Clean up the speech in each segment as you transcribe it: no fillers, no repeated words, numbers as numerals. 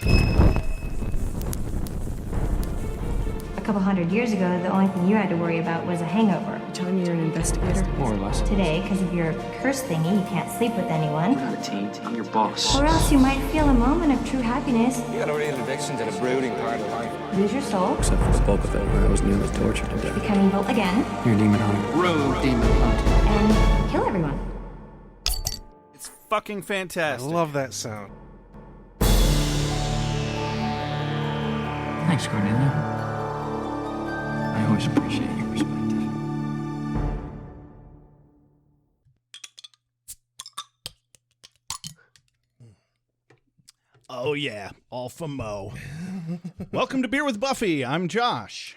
A couple hundred years ago, the only thing you had to worry about was a hangover. You're telling me you're an investigator? More or less. Today, because of your curse thingy, you can't sleep with anyone. We're not a team. I'm your boss. Or else you might feel a moment of true happiness, You got a real addiction to the brooding part of life. lose your soul, Except for the bulk of it, where I was nearly tortured to death. become evil again, You're a demon hunter. Road demon hunt. and kill everyone. It's fucking fantastic. I love that sound. Thanks, Cornelia. I always appreciate your perspective. Oh yeah, all for Mo. Welcome to Beer with Buffy. I'm Josh.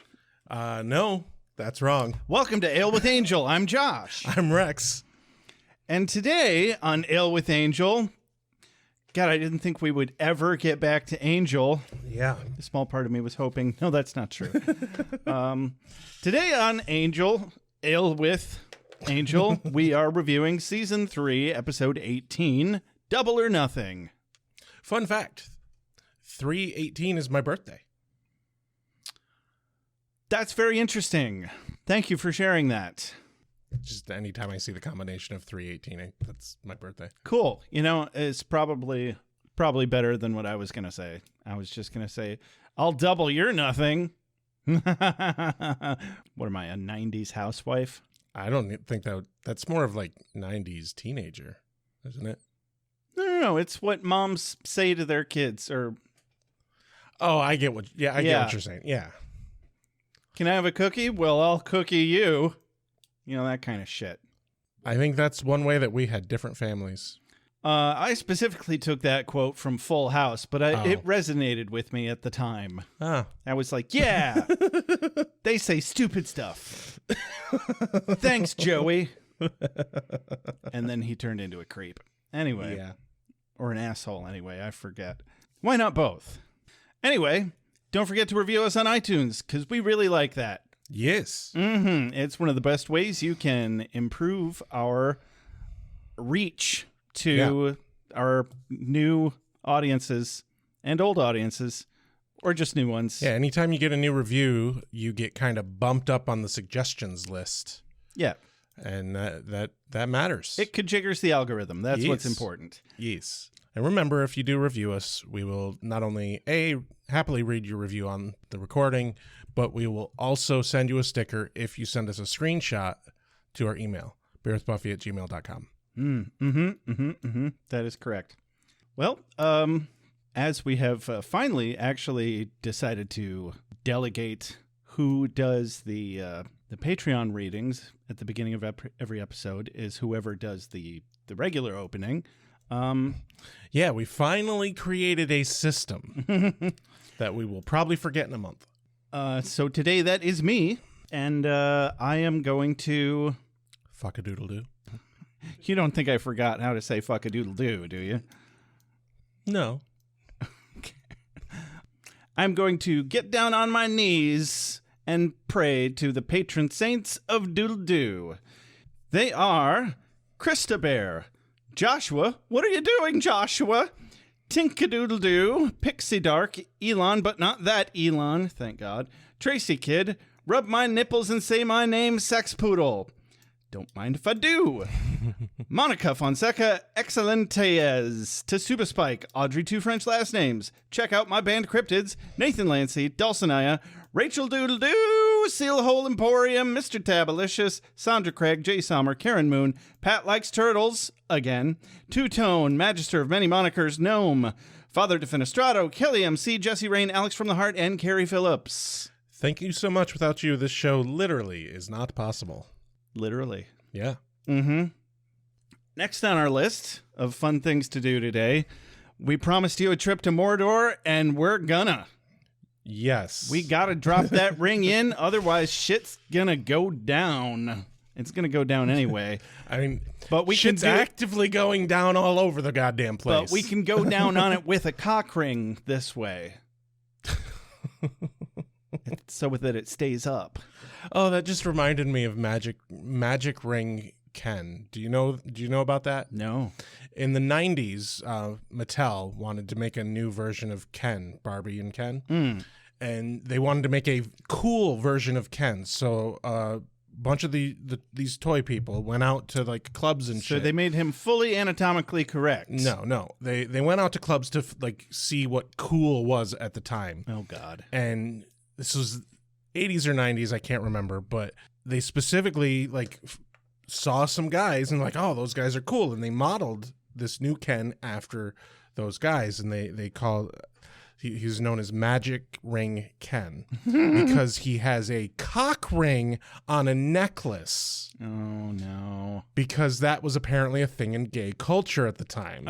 No, that's wrong. Welcome to Ale with Angel. I'm Josh. I'm Rex. And today on Ale with Angel, God, I didn't think we would ever get back to Angel. Yeah. A small part of me was hoping. No, that's not true. Today on Angel, Ale with Angel, we are reviewing Season 3, Episode 18, Double or Nothing. Fun fact, 3/18 is my birthday. That's very interesting. Thank you for sharing that. Just anytime I see the combination of 3/18, that's my birthday. Cool. You know, it's probably better than what I was going to say. I was just going to say, I'll double your nothing. What am I, a 90s housewife? I don't think that's more of like 90s teenager, isn't it? No, it's what moms say to their kids. Or, Oh, I get what get what you're saying. Yeah. can I have a cookie? Well, I'll cookie you. You know, that kind of shit. I think that's one way that we had different families. I specifically took that quote from Full House, but it resonated with me at the time. Ah. I was like, yeah, they say stupid stuff. Thanks, Joey. And then he turned into a creep. Anyway. Yeah. Or an asshole, anyway. I forget. Why not both? Anyway, don't forget to review us on iTunes, because we really like that. Yes. It's one of the best ways you can improve our reach to our new audiences and old audiences, or just new ones. Yeah, anytime you get a new review, you get kind of bumped up on the suggestions list. Yeah. And that matters. It jiggers the algorithm. That's what's Yes. important. Yes. And remember, if you do review us, we will not only happily read your review on the recording, but we will also send you a sticker if you send us a screenshot to our email, beerwithbuffy@gmail.com. That is correct. Well, as we have finally actually decided to delegate who does the Patreon readings at the beginning of every episode is whoever does the regular opening. Yeah, we finally created a system that we will probably forget in a month. So today that is me, and I am going to... Fuck-a-doodle-doo. You don't think I forgot how to say fuck-a-doodle-doo, do you? No. I'm going to get down on my knees and pray to the patron saints of Doodle-Doo. They are Krista Bear, Joshua. What are you doing, Joshua? Tinkadoodle-Doo, Pixie Dark, Elon, but not that Elon, thank God. Tracy Kid, Rub My Nipples and Say My Name, Sex Poodle. Don't mind if I do. Monica Fonseca, Excelentes, Tasuba Spike, Audrey, two French last names. Check out my band Cryptids, Nathan Lancy, Dulcinea, Rachel Doodle Doo, Seal Hole Emporium, Mr. Tabalicious, Sandra Craig, Jay Sommer, Karen Moon, Pat Likes Turtles, again, Two Tone, Magister of Many Monikers, Gnome, Father Defenestrado, Kelly MC, Jesse Rain, Alex from the Heart, and Carrie Phillips. Thank you so much. Without you, this show literally is not possible. Literally. Yeah. Next on our list of fun things to do today, we promised you a trip to Mordor, and we're gonna. Yes. We gotta drop that ring in, otherwise shit's gonna go down. It's gonna go down anyway. I mean, but we shit's can actively going down all over the goddamn place. But we can go down on it with a cock ring this way. So that it stays up. Oh, that just reminded me of magic ring Ken. Do you know about that? No. In the 90s, Mattel wanted to make a new version of Ken, Barbie and Ken. And they wanted to make a cool version of Ken. So a bunch of these toy people went out to like clubs and shit. So they made him fully anatomically correct. No. They went out to clubs to like see what cool was at the time. Oh God. And this was 80s or 90s, I can't remember, but they specifically like saw some guys and like, oh, those guys are cool, and they modeled this new Ken after those guys, and they call he's known as Magic Ring Ken because he has a cock ring on a necklace. Oh no. Because that was apparently a thing in gay culture at the time.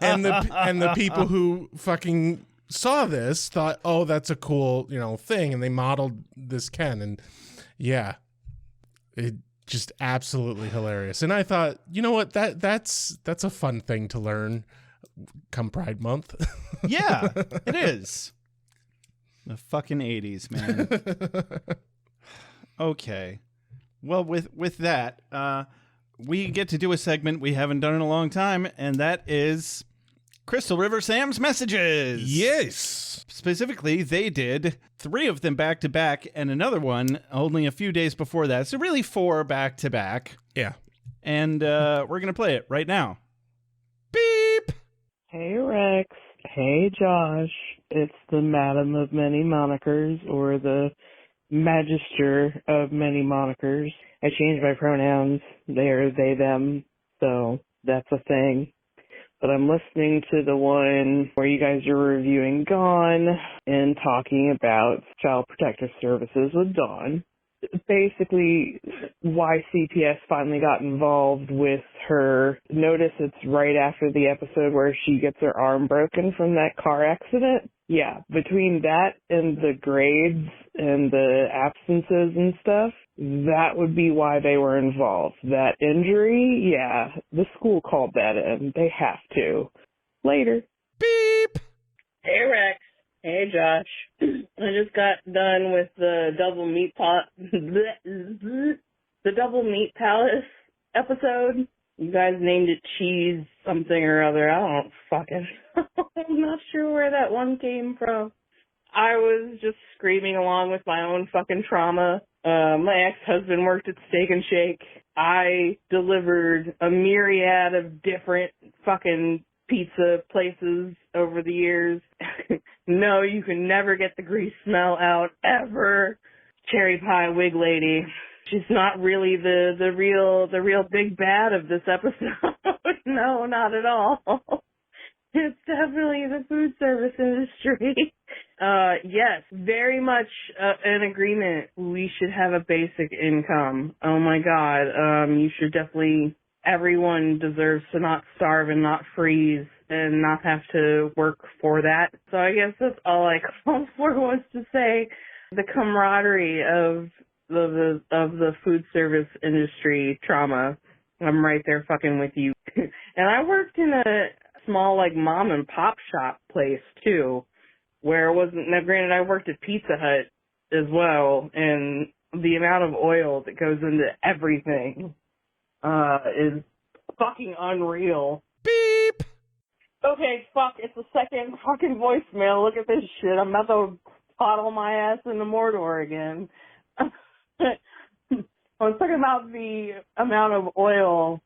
And the people who fucking saw this thought, oh, that's a cool, thing, and they modeled this Ken, and yeah, it just absolutely hilarious. And I thought, you know what, that's a fun thing to learn come Pride Month. Yeah, it is. The fucking 80s, man. Okay. Well, with that, we get to do a segment we haven't done in a long time, and that is Crystal River Sam's Messages. Yes. Specifically, they did 3 of them back to back and another one only a few days before that. So really 4 back to back. Yeah. And we're going to play it right now. Beep. Hey, Rex. Hey, Josh. It's the Madam of Many Monikers, or the Magister of Many Monikers. I changed my pronouns. They are they, them, so that's a thing. But I'm listening to the one where you guys are reviewing Gone and talking about Child Protective Services with Dawn. Basically, why CPS finally got involved with her. Notice it's right after the episode where she gets her arm broken from that car accident. Yeah, between that and the grades and the absences and stuff, that would be why they were involved. That injury, yeah, the school called that in. They have to. Later. Beep. Hey, Rex. Hey, Josh. I just got done with the Double Meat the Double Meat Palace episode. You guys named it Cheese something or other. I don't fucking I'm not sure where that one came from. I was just screaming along with my own fucking trauma. My ex-husband worked at Steak and Shake. I delivered a myriad of different fucking pizza places over the years. No, you can never get the grease smell out, ever. Cherry pie wig lady. She's not really the real big bad of this episode. No, not at all. It's definitely the food service industry. Yes, very much in agreement. We should have a basic income. Oh my God. You should definitely, everyone deserves to not starve and not freeze and not have to work for that. So I guess that's all I called for, was to say the camaraderie of the food service industry trauma. I'm right there fucking with you. And I worked in a small, like, mom and pop shop place too, where it wasn't, now granted I worked at Pizza Hut as well, and the amount of oil that goes into everything is fucking unreal. Beep. Okay, fuck, it's the second fucking voicemail. Look at this shit. I'm about to toddle my ass into Mordor again. I was talking about the amount of oil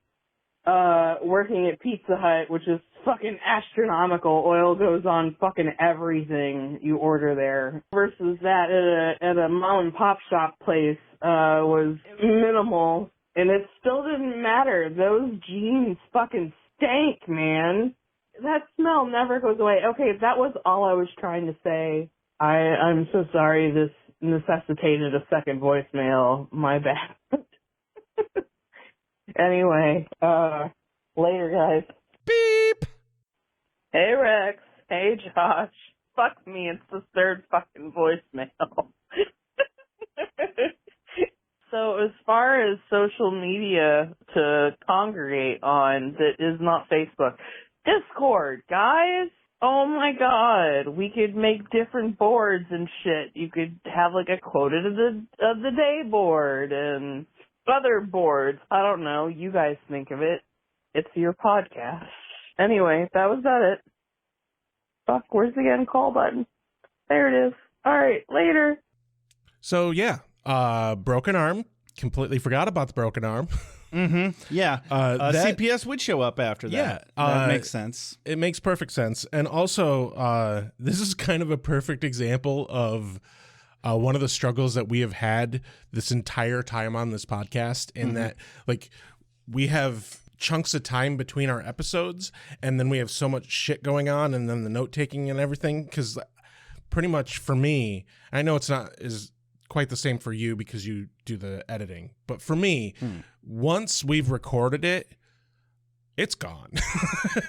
working at Pizza Hut, which is fucking astronomical. Oil goes on fucking everything you order there. Versus that at a mom and pop shop place was minimal, and it still didn't matter. Those jeans fucking stank, man. That smell never goes away. Okay, that was all I was trying to say. I'm so sorry this necessitated a second voicemail. My bad. Anyway, later, guys. Beep. Hey, Rex. Hey, Josh. Fuck me, it's the third fucking voicemail. So as far as social media to congregate on that is not Facebook, Discord, guys. Oh my God, we could make different boards and shit. You could have like a quote of the day board, and other boards. I don't know. You guys think of it. It's your podcast. Anyway, that was about it. Fuck, where's the end call button? There it is. All right, later. So, yeah, broken arm. Completely forgot about the broken arm. Mm-hmm. Yeah. CPS would show up after that. Yeah. That makes sense. It makes perfect sense. And also, this is kind of a perfect example of one of the struggles that we have had this entire time on this podcast, in that, like, we have chunks of time between our episodes, and then we have so much shit going on, and then the note-taking and everything, because pretty much for me, I know it's not is quite the same for you because you do the editing, but for me, once we've recorded it, it's gone.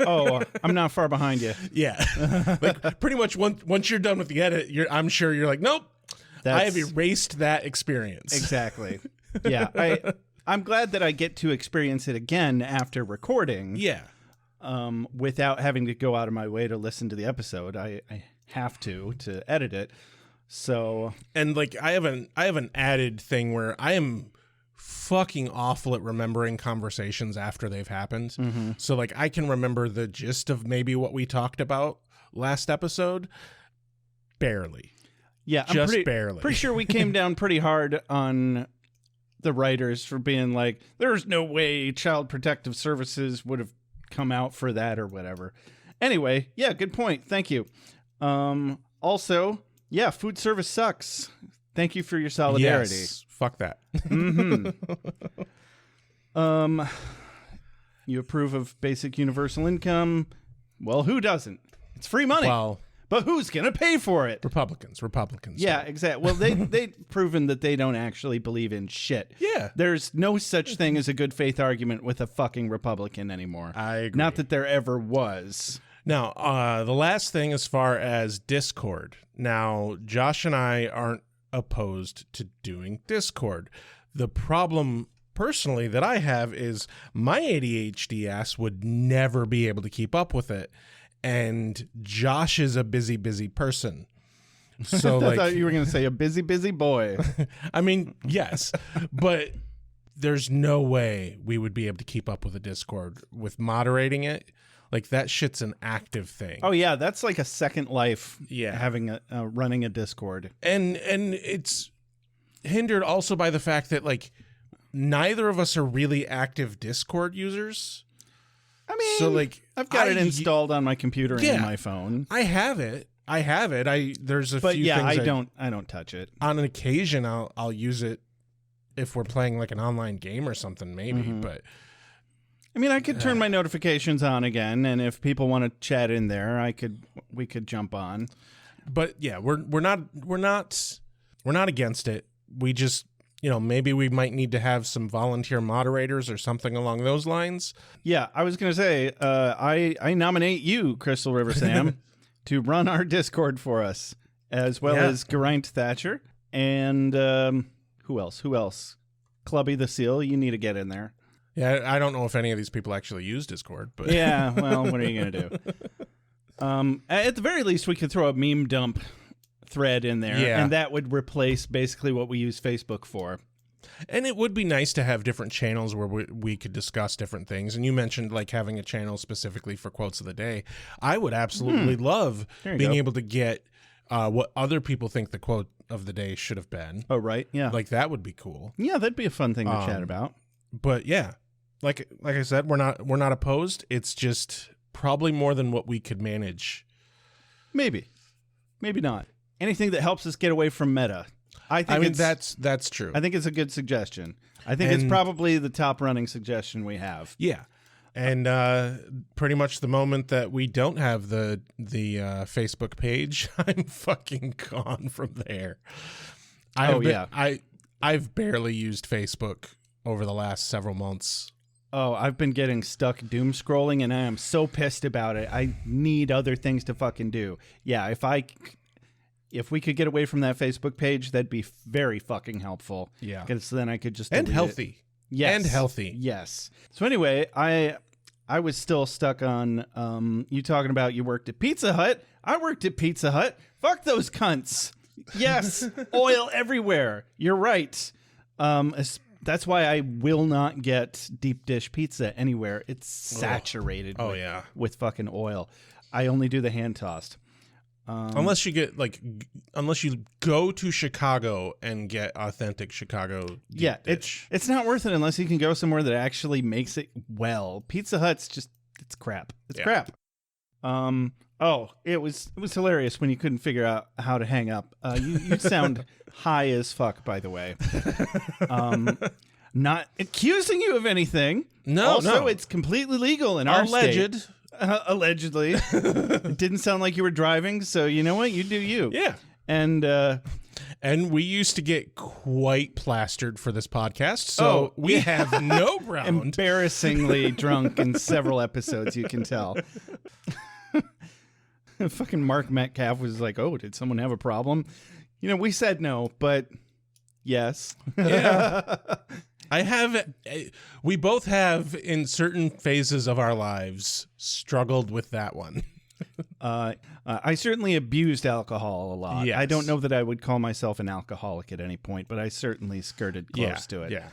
Oh, I'm not far behind you. Yeah. Like, pretty much once you're done with the edit, I'm sure you're like, nope, I have erased that experience. Exactly. Yeah. I'm glad that I get to experience it again after recording. Yeah. Without having to go out of my way to listen to the episode. I have to edit it. So, and like I have an added thing where I am fucking awful at remembering conversations after they've happened. Mm-hmm. So like I can remember the gist of maybe what we talked about last episode, barely. Yeah, just barely. Pretty sure we came down pretty hard on the writers for being like, there's no way Child Protective Services would have come out for that or whatever. Anyway, yeah, good point. Thank you. Also, yeah, food service sucks. Thank you for your solidarity. Yes, fuck that. Mm-hmm. You approve of basic universal income? Well, who doesn't? It's free money. Well, but who's going to pay for it? Republicans. Yeah, exactly. Well, they've proven that they don't actually believe in shit. Yeah. There's no such thing as a good faith argument with a fucking Republican anymore. I agree. Not that there ever was. Now, the last thing as far as Discord. Now, Josh and I aren't opposed to doing Discord. The problem personally that I have is my ADHD ass would never be able to keep up with it. And Josh is a busy person. So I thought you were going to say a busy boy. I mean, yes, but there's no way we would be able to keep up with a Discord with moderating it. Like, that shit's an active thing. Oh yeah, that's like a second life. Yeah, having running a Discord, and it's hindered also by the fact that like neither of us are really active Discord users. I mean, so like I've got it installed on my computer and on my phone. I have it. There's a few things I don't touch it. On an occasion I'll use it if we're playing like an online game or something maybe, but I mean, I could turn my notifications on again, and if people want to chat in there, we could jump on. But yeah, we're not against it. We just, maybe we might need to have some volunteer moderators or something along those lines. Yeah, I was going to say, I nominate you, Crystal River Sam, to run our Discord for us, as well as Geraint Thatcher. And who else? Clubby the Seal, you need to get in there. Yeah, I don't know if any of these people actually use Discord, but yeah, well, what are you going to do? At the very least, we could throw a meme dump thread in there, and that would replace basically what we use Facebook for. And it would be nice to have different channels where we could discuss different things. And you mentioned like having a channel specifically for quotes of the day. I would absolutely love being able to get what other people think the quote of the day should have been. Oh, right. Yeah. Like that would be cool. Yeah, that'd be a fun thing to chat about. But yeah, like I said, we're not opposed. It's just probably more than what we could manage. Maybe not. Anything that helps us get away from meta. I mean that's true. I think it's a good suggestion. I think it's probably the top running suggestion we have. Yeah. And pretty much the moment that we don't have the Facebook page, I'm fucking gone from there. I've barely used Facebook over the last several months. Oh, I've been getting stuck doom scrolling, and I am so pissed about it. I need other things to fucking do. Yeah, if we could get away from that Facebook page, that'd be very fucking helpful. Yeah, because then I could just and healthy. It. Yes, and healthy. Yes. So anyway, I was still stuck on you talking about you worked at Pizza Hut. I worked at Pizza Hut. Fuck those cunts. Yes, oil everywhere. You're right. That's why I will not get deep dish pizza anywhere. It's saturated with fucking oil. I only do the hand tossed. Unless you get unless you go to Chicago and get authentic Chicago deep dish. It's not worth it unless you can go somewhere that actually makes it well. Pizza Hut's it's crap. It's crap. It was hilarious when you couldn't figure out how to hang up. You sound high as fuck, by the way. Not accusing you of anything. No. It's completely legal in our state. Allegedly. It didn't sound like you were driving, so you know what? You do you. Yeah. And we used to get quite plastered for this podcast, so we have no ground. Embarrassingly drunk in several episodes, you can tell. Fucking Mark Metcalf was like, "Oh, did someone have a problem?" We said no, but yes. Yeah. We both have, in certain phases of our lives, struggled with that one. I certainly abused alcohol a lot. Yes. I don't know that I would call myself an alcoholic at any point, but I certainly skirted close to it. Yeah.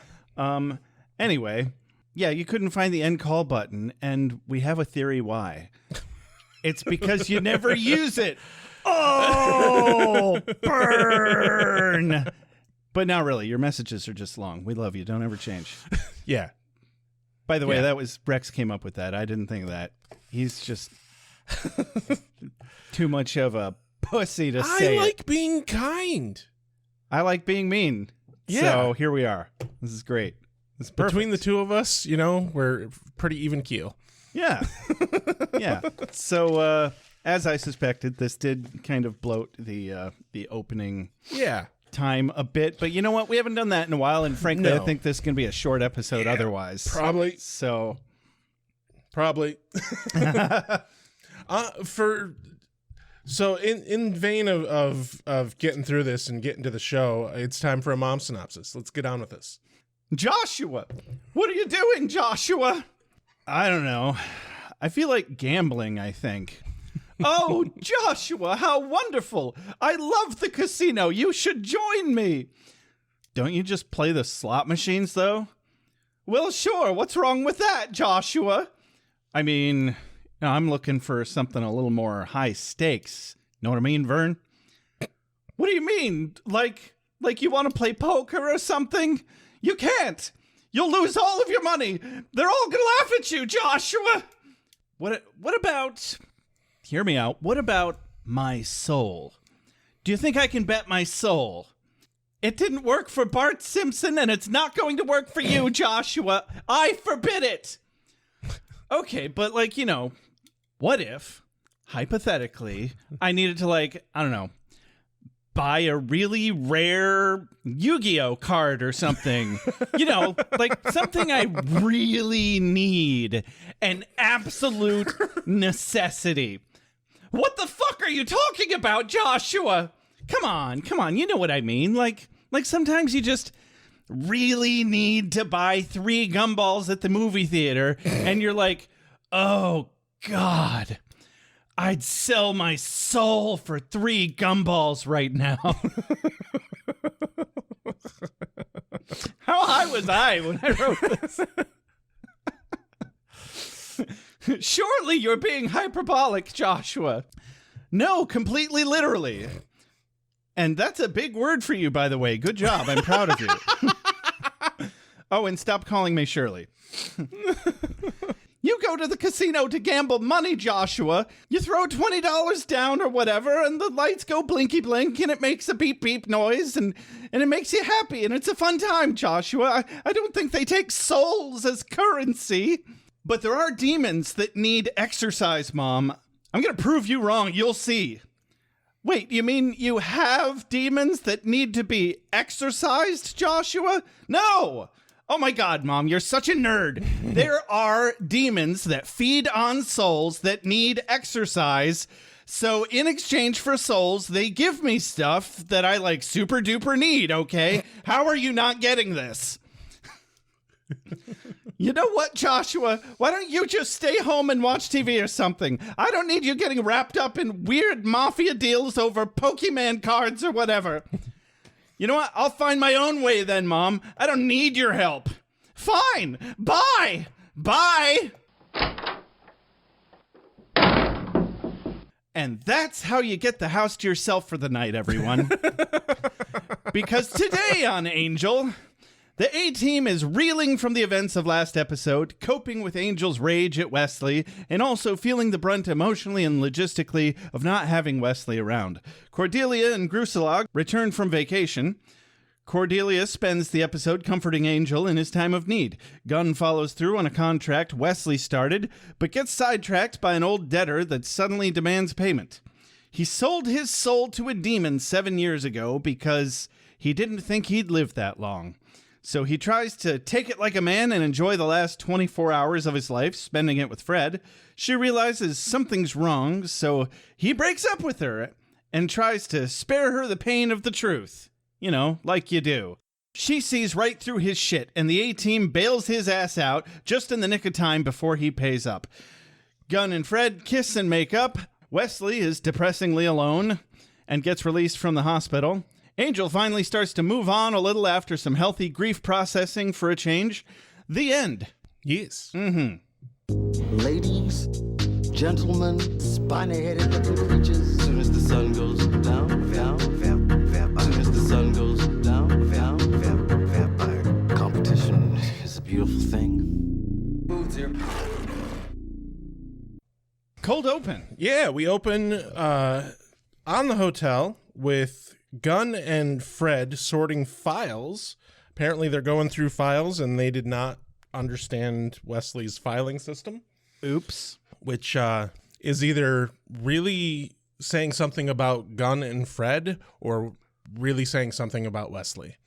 Anyway, you couldn't find the end call button, and we have a theory why. It's because you never use it. Oh, burn. But not really. Your messages are just long. We love you. Don't ever change. Yeah. By the way, that was Rex came up with that. I didn't think of that. He's just too much of a pussy to say I like being kind. I like being mean. Yeah. So here we are. This is great. This is perfect. Between the two of us, we're pretty even keel. Yeah. Yeah. So as I suspected, this did kind of bloat the opening time a bit. But you know what? We haven't done that in a while. And frankly, I think this is going to be a short episode otherwise. Probably. So. Probably. In vein of getting through this and getting to the show, it's time for a mom synopsis. Let's get on with this. Joshua, what are you doing, Joshua? I don't know. I feel like gambling, I think. Oh, Joshua, how wonderful. I love the casino. You should join me. Don't you just play the slot machines, though? Well, sure. What's wrong with that, Joshua? I mean, I'm looking for something a little more high stakes. Know what I mean, Vern? What do you mean? Like you want to play poker or something? You can't. You'll lose all of your money. They're all gonna laugh at you, Joshua. What about... Hear me out. What about my soul? Do you think I can bet my soul? It didn't work for Bart Simpson, and it's not going to work for you, Joshua. I forbid it. Okay, but what if, hypothetically, I needed to I don't know, buy a really rare Yu-Gi-Oh card or something. Something I really need. An absolute necessity. What the fuck are you talking about, Joshua? Come on. You know what I mean. Like sometimes you just really need to buy 3 gumballs at the movie theater, and you're like, oh, God. I'd sell my soul for 3 gumballs right now. How high was I when I wrote this? Surely you're being hyperbolic, Joshua. No, completely literally. And that's a big word for you, by the way. Good job. I'm proud of you. Oh, and stop calling me Shirley. You go to the casino to gamble money, Joshua. You throw $20 down or whatever, and the lights go blinky blink, and it makes a beep beep noise, and it makes you happy, and it's a fun time, Joshua. I don't think they take souls as currency. But there are demons that need exercise, Mom. I'm going to prove you wrong. You'll see. Wait, you mean you have demons that need to be exorcised, Joshua? No! Oh my God, Mom, you're such a nerd. There are demons that feed on souls that need exercise. So in exchange for souls, they give me stuff that I super duper need, okay? How are you not getting this? You know what, Joshua? Why don't you just stay home and watch TV or something? I don't need you getting wrapped up in weird mafia deals over Pokemon cards or whatever. You know what? I'll find my own way then, Mom. I don't need your help. Fine. Bye. Bye. And that's how you get the house to yourself for the night, everyone. Because today on Angel, the A-Team is reeling from the events of last episode, coping with Angel's rage at Wesley, and also feeling the brunt emotionally and logistically of not having Wesley around. Cordelia and Gruselog return from vacation. Cordelia spends the episode comforting Angel in his time of need. Gunn follows through on a contract Wesley started, but gets sidetracked by an old debtor that suddenly demands payment. He sold his soul to a demon 7 years ago because he didn't think he'd live that long. So he tries to take it like a man and enjoy the last 24 hours of his life, spending it with Fred. She realizes something's wrong, so he breaks up with her and tries to spare her the pain of the truth. You know, like you do. She sees right through his shit, and the A-Team bails his ass out just in the nick of time before he pays up. Gunn and Fred kiss and make up. Wesley is depressingly alone and gets released from the hospital. Angel finally starts to move on a little after some healthy grief processing for a change. The end. Yes. Ladies, gentlemen, spiny-headed looking creatures. Soon as the sun goes down, vampire. Soon as the sun goes down, vampire. Competition is a beautiful thing. Cold open. Yeah, we open on the hotel with Gunn and Fred sorting files. Apparently they're going through files and they did not understand Wesley's filing system. Oops. Which is either really saying something about Gunn and Fred or really saying something about Wesley.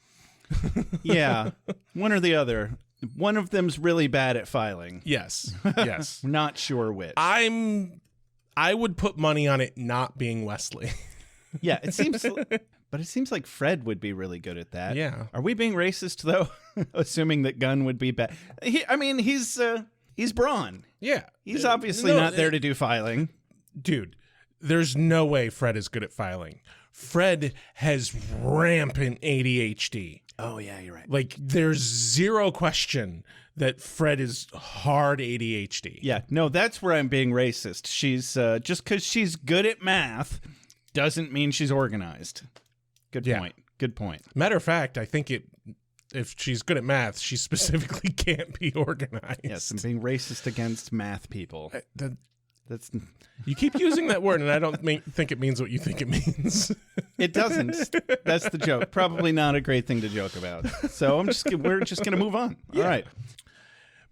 Yeah, one or the other. One of them's really bad at filing. Yes, yes. Not sure which. I would put money on it not being Wesley. Yeah, it seems, but it seems like Fred would be really good at that. Yeah. Are we being racist though? Assuming that Gunn would be bad. He's brawn. Yeah. He's obviously not there to do filing. Dude, there's no way Fred is good at filing. Fred has rampant ADHD. Oh, yeah, you're right. Like, there's zero question that Fred is hard ADHD. Yeah, no, that's where I'm being racist. She's, just because she's good at math doesn't mean she's organized. Good point. Good point. Matter of fact, I think if she's good at math, she specifically can't be organized. Yes, I'm being racist against math people. That's you keep using that word, and I don't think it means what you think it means. It doesn't. That's the joke. Probably not a great thing to joke about. So we're just gonna move on. Yeah. All right.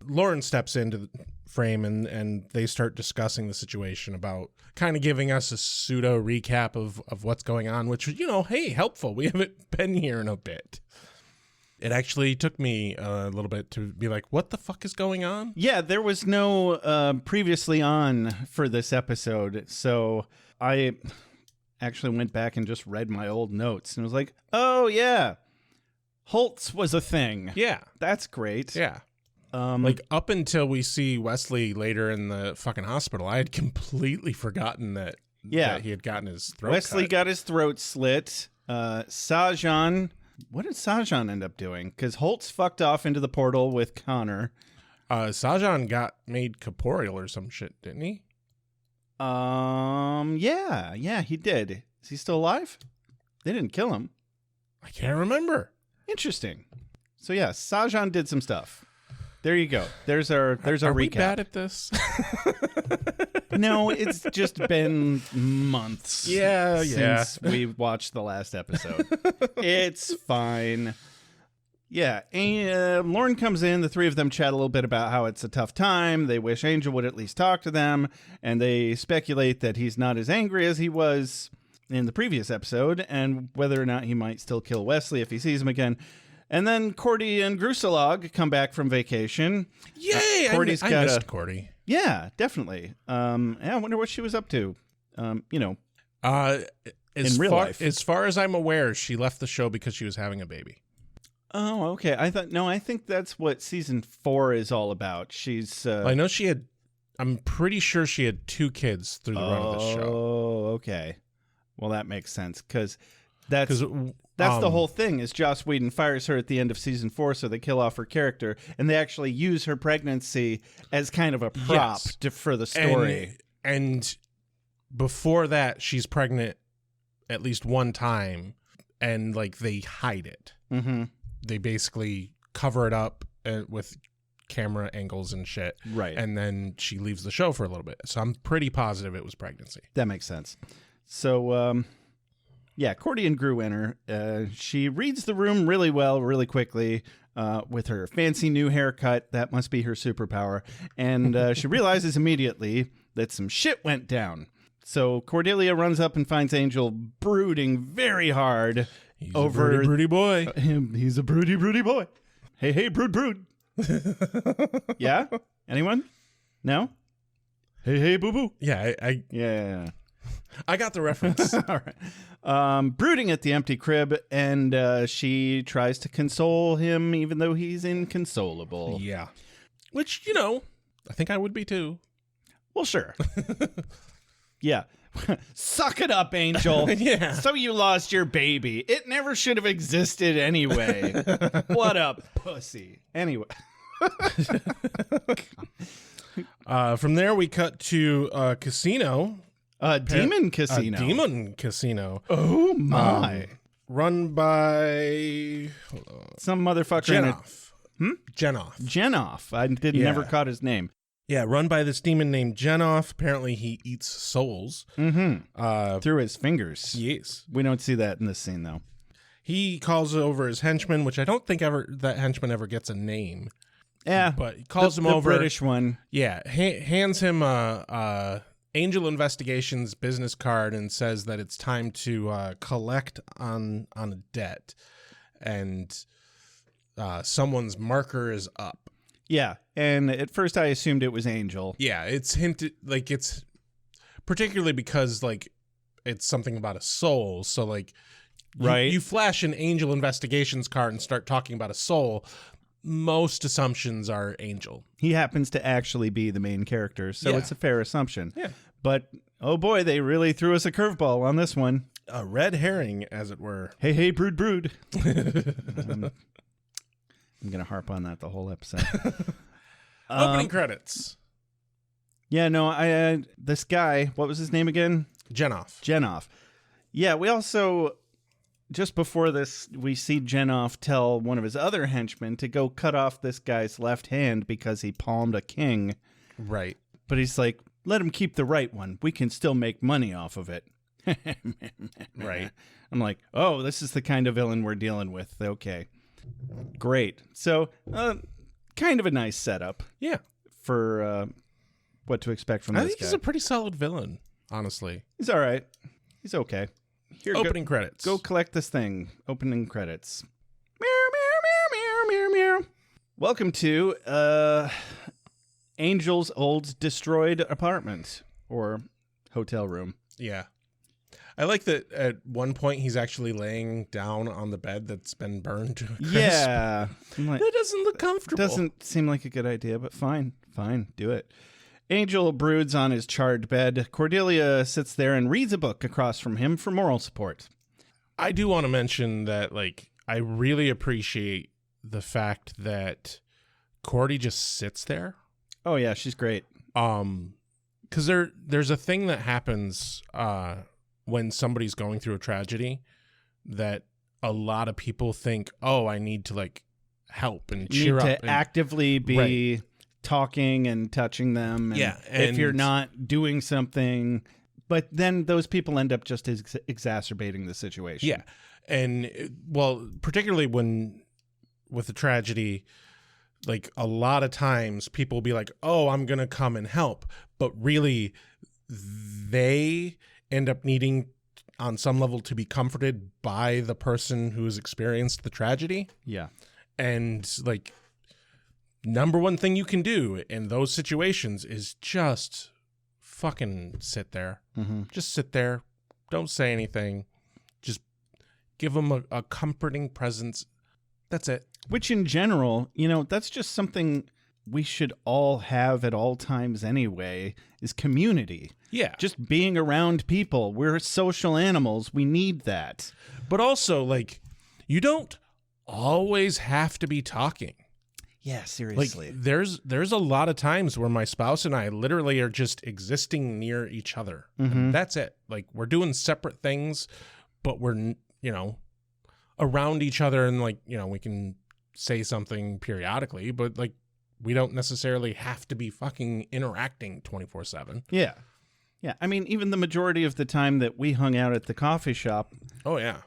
Lauren steps into the frame, and they start discussing the situation about kind of giving us a pseudo recap of what's going on, which, you know, hey, helpful. We haven't been here in a bit. It actually took me a little bit to be like, what the fuck is going on? Yeah, there was no previously on for this episode, so I actually went back and just read my old notes and was like, oh, yeah, Holtz was a thing. Yeah. That's great. Yeah. Like, up until we see Wesley later in the fucking hospital, I had completely forgotten that he had gotten his throat Wesley cut. got his throat slit. Sajan... What did Sajan end up doing? Because Holtz fucked off into the portal with Connor. Sajan got made corporeal or some shit, didn't he? Yeah, he did. Is he still alive? They didn't kill him. I can't remember. Interesting. So yeah, Sajan did some stuff. There you go. There's our recap. We bad at this? No, it's just been months. Since we watched the last episode. It's fine. Yeah, and Lauren comes in. The three of them chat a little bit about how it's a tough time. They wish Angel would at least talk to them, and they speculate that he's not as angry as he was in the previous episode, and whether or not he might still kill Wesley if he sees him again. And then Cordy and Gruselog come back from vacation. Yay! I missed Cordy. Yeah, definitely. I wonder what she was up to. In real life. As far as I'm aware, she left the show because she was having a baby. Oh, okay. I think that's what season 4 is all about. She's. Well, I know she had. I'm pretty sure she had 2 kids through the run of the show. Oh, okay. Well, that makes sense because That's the whole thing. Is Joss Whedon fires her at the end of season 4, so they kill off her character, and they actually use her pregnancy as kind of a prop for the story. And before that, she's pregnant at least one time, and like they hide it. Mm-hmm. They basically cover it up with camera angles and shit. Right. And then she leaves the show for a little bit. So I'm pretty positive it was pregnancy. That makes sense. So, Cordy and Gru enter. She reads the room really well, really quickly, with her fancy new haircut. That must be her superpower. And she realizes immediately that some shit went down. So Cordelia runs up and finds Angel brooding very hard. He's over a broody boy. He's a broody boy. Hey, brood. Yeah? Anyone? No? Hey, boo. Yeah, Yeah. I got the reference. All right. Brooding at the empty crib, and she tries to console him even though he's inconsolable. Yeah. Which, you know, I think I would be too. Well, sure. Yeah. Suck it up, Angel. Yeah. So you lost your baby. It never should have existed anyway. What a pussy. Anyway. From there, we cut to a casino. Demon Casino. A demon casino. Oh, my. Run by Some motherfucker in Genoff. Genoff. Genoff. I never caught his name. Yeah, run by this demon named Genoff. Apparently, he eats souls. Mm-hmm. Through his fingers. Yes. We don't see that in this scene, though. He calls over his henchman, which I don't think that henchman ever gets a name. Yeah. But he calls him over. The British one. Yeah. Hands him a Angel Investigations business card and says that it's time to collect on a debt. And someone's marker is up. Yeah, and at first I assumed it was Angel. Yeah, it's hinted, like, it's particularly because, like, it's something about a soul. So, like, you flash an Angel Investigations card and start talking about a soul, most assumptions are Angel. He happens to actually be the main character, so it's a fair assumption. Yeah. But, oh boy, they really threw us a curveball on this one. A red herring, as it were. Hey, brood. I'm going to harp on that the whole episode. Opening credits. Yeah, no, this guy, what was his name again? Genoff. Yeah, we also, just before this, we see Genoff tell one of his other henchmen to go cut off this guy's left hand because he palmed a king. Right. But he's like, let him keep the right one. We can still make money off of it. Right. I'm like, oh, this is the kind of villain we're dealing with. Okay. Great. So, kind of a nice setup. Yeah. For what to expect from this guy. I think he's a pretty solid villain, honestly. He's all right. He's okay. Here, opening credits. Go collect this thing. Opening credits. Meow. Welcome to Angel's old destroyed apartment or hotel room. Yeah. I like that at one point he's actually laying down on the bed that's been burned to a crisp. Yeah. Like, that doesn't look comfortable. Doesn't seem like a good idea, but fine, do it. Angel broods on his charred bed. Cordelia sits there and reads a book across from him for moral support. I do want to mention that, like, I really appreciate the fact that Cordy just sits there. Oh, yeah, she's great. Because there's a thing that happens when somebody's going through a tragedy that a lot of people think, oh, I need to, like, help and cheer up. You need to actively be talking and touching them. And if you're not doing something, but then those people end up just exacerbating the situation. Yeah. And, well, particularly with the tragedy, like, a lot of times people will be like, oh, I'm going to come and help. But really, they end up needing, on some level, to be comforted by the person who has experienced the tragedy. Yeah. And, like, number one thing you can do in those situations is just fucking sit there. Mm-hmm. Just sit there. Don't say anything. Just give them a comforting presence. That's it. Which in general, that's just something we should all have at all times anyway is community. Yeah. Just being around people. We're social animals. We need that. But also, like, you don't always have to be talking. Yeah, seriously. Like, there's a lot of times where my spouse and I literally are just existing near each other. And that's it. Like, we're doing separate things, but we're, around each other, and, like, we can say something periodically, but, like, we don't necessarily have to be fucking interacting 24/7. Yeah. Yeah. I mean, even the majority of the time that we hung out at the coffee shop, Oh, yeah.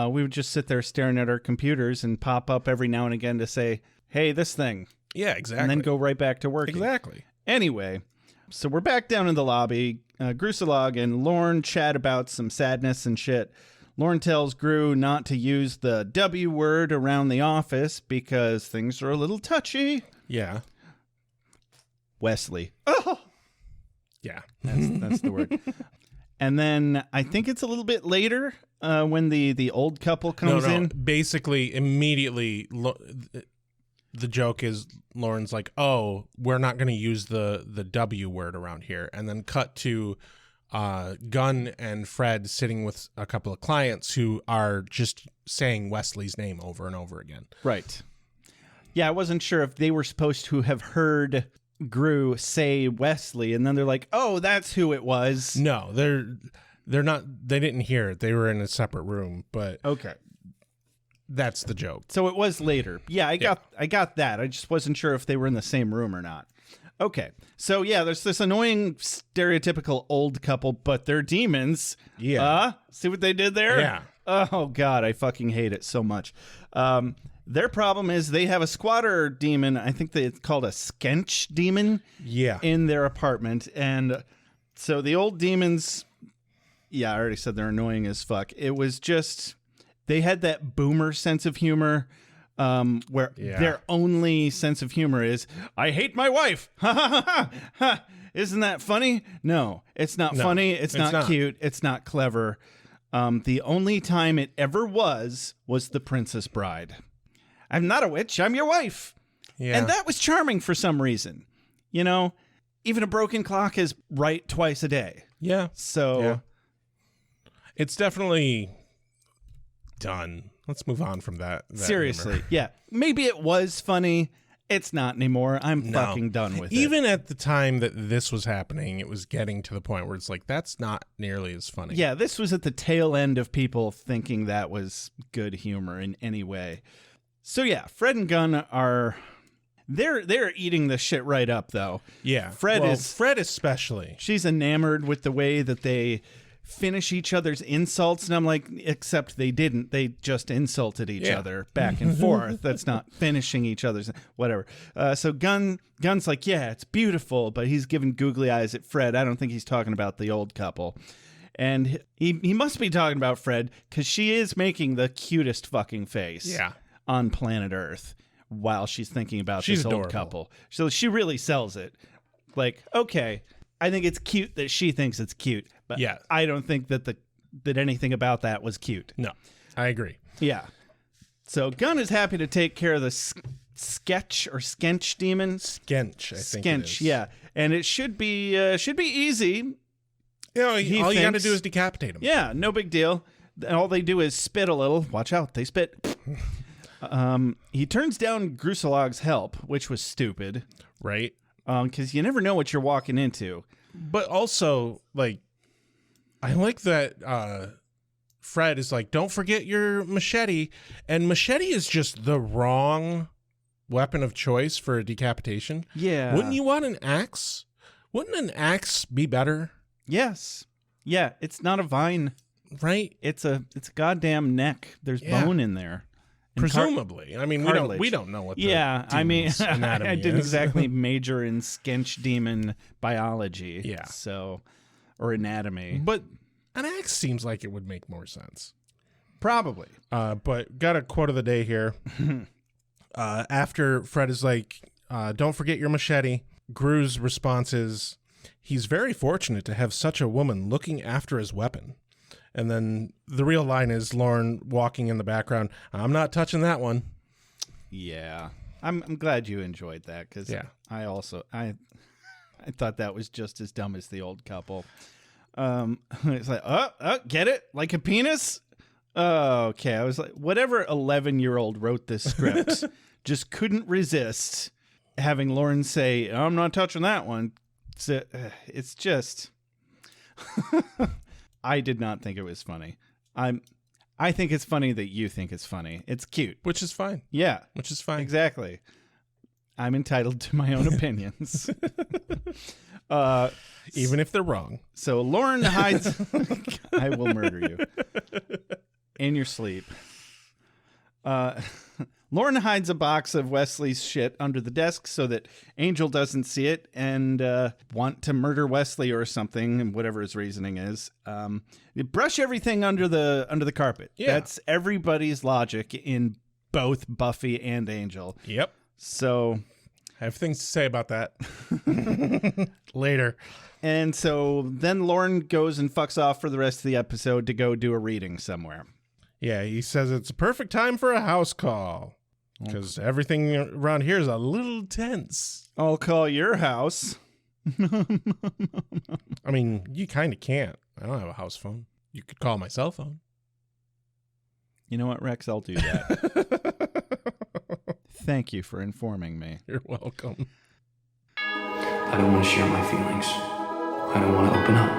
we would just sit there staring at our computers and pop up every now and again to say, hey, this thing. Yeah, exactly. And then go right back to work. Exactly. Anyway, so we're back down in the lobby. Grusalog and Lorne chat about some sadness and shit. Lorne tells Gru not to use the W word around the office because things are a little touchy. Yeah. Wesley. Oh! Yeah. That's the word. And then I think it's a little bit later when the old couple comes in. Basically, immediately, the joke is Lauren's like, oh, we're not going to use the W word around here. And then cut to Gunn and Fred sitting with a couple of clients who are just saying Wesley's name over and over again. Right. Yeah, I wasn't sure if they were supposed to have heard Gru say Wesley, and then they're like, oh, that's who it was. No, they're not. They didn't hear it. They were in a separate room, but okay. That's the joke. So it was later. Yeah, I got that. I just wasn't sure if they were in the same room or not. Okay. So yeah, there's this annoying stereotypical old couple, but they're demons. Yeah. See what they did there? Yeah. Oh God, I fucking hate it so much. Their problem is they have a squatter demon. I think it's called a Skench demon. Yeah. In their apartment. And so the old demons, yeah, I already said they're annoying as fuck. It was just, they had that boomer sense of humor where their only sense of humor is, I hate my wife. Ha ha ha ha. Isn't that funny? No, it's not funny. It's not cute. It's not clever. The only time it ever was The Princess Bride. I'm not a witch. I'm your wife. Yeah. And that was charming for some reason. Even a broken clock is right twice a day. Yeah. So it's definitely done. Let's move on from that seriously. humor. Yeah. Maybe it was funny. It's not anymore. I'm fucking done with it. Even at the time that this was happening, it was getting to the point where it's like, that's not nearly as funny. Yeah, this was at the tail end of people thinking that was good humor in any way. So yeah, Fred and Gunn are they're eating this shit right up though. Yeah. Fred especially. She's enamored with the way that they finish each other's insults, and I'm like, except they didn't. They just insulted each other back and forth. That's not finishing each other's whatever. So Gunn's like, yeah, it's beautiful, but he's giving googly eyes at Fred. I don't think he's talking about the old couple. And he must be talking about Fred because she is making the cutest fucking face on planet Earth while she's thinking about this old couple. So she really sells it. Like, okay, I think it's cute that she thinks it's cute, but I don't think that anything about that was cute. No, I agree. Yeah. So Gunn is happy to take care of the Skench demon. Skench, I think Skench, it is. yeah. And it should be easy. All you got to do is decapitate him. Yeah, no big deal. All they do is spit a little. Watch out, they spit. He turns down Grusalog's help, which was stupid. Right. Because you never know what you're walking into. But also, like, I like that Fred is like, don't forget your machete. And machete is just the wrong weapon of choice for a decapitation. Yeah. Wouldn't you want an axe? Wouldn't an axe be better? Yes. Yeah, it's not a vine. Right? It's a goddamn neck. There's bone in there. And presumably. I mean, we don't know what the anatomy I didn't is. exactly major in Skench demon biology. Yeah. So, or anatomy. But an axe seems like it would make more sense. Probably. But got a quote of the day here. After Fred is like, don't forget your machete, Gru's response is, he's very fortunate to have such a woman looking after his weapon. And then the real line is Lauren walking in the background, I'm not touching that one. Yeah. I'm glad you enjoyed that because Yeah. I thought that was just as dumb as the old couple. It's like, get it? Like a penis? Oh, okay. I was like, whatever 11-year-old wrote this script just couldn't resist having Lauren say, I'm not touching that one. So, it's just, I did not think it was funny. I think it's funny that you think it's funny. It's cute. Which is fine. Yeah. Which is fine. Exactly. I'm entitled to my own opinions. Even if they're wrong. So Lauren hides. I will murder you in your sleep. Lauren hides a box of Wesley's shit under the desk so that Angel doesn't see it and want to murder Wesley or something, and whatever his reasoning is. You brush everything under the carpet. Yeah. That's everybody's logic in both Buffy and Angel. Yep. So I have things to say about that later. And so then Lauren goes and fucks off for the rest of the episode to go do a reading somewhere. Yeah, he says it's a perfect time for a house call because everything around here is a little tense. I'll call your house. I mean, you kind of can't. I don't have a house phone. You could call my cell phone. You know what, Rex? I'll do that. Thank you for informing me. You're welcome. I don't want to share my feelings. I don't want to open up.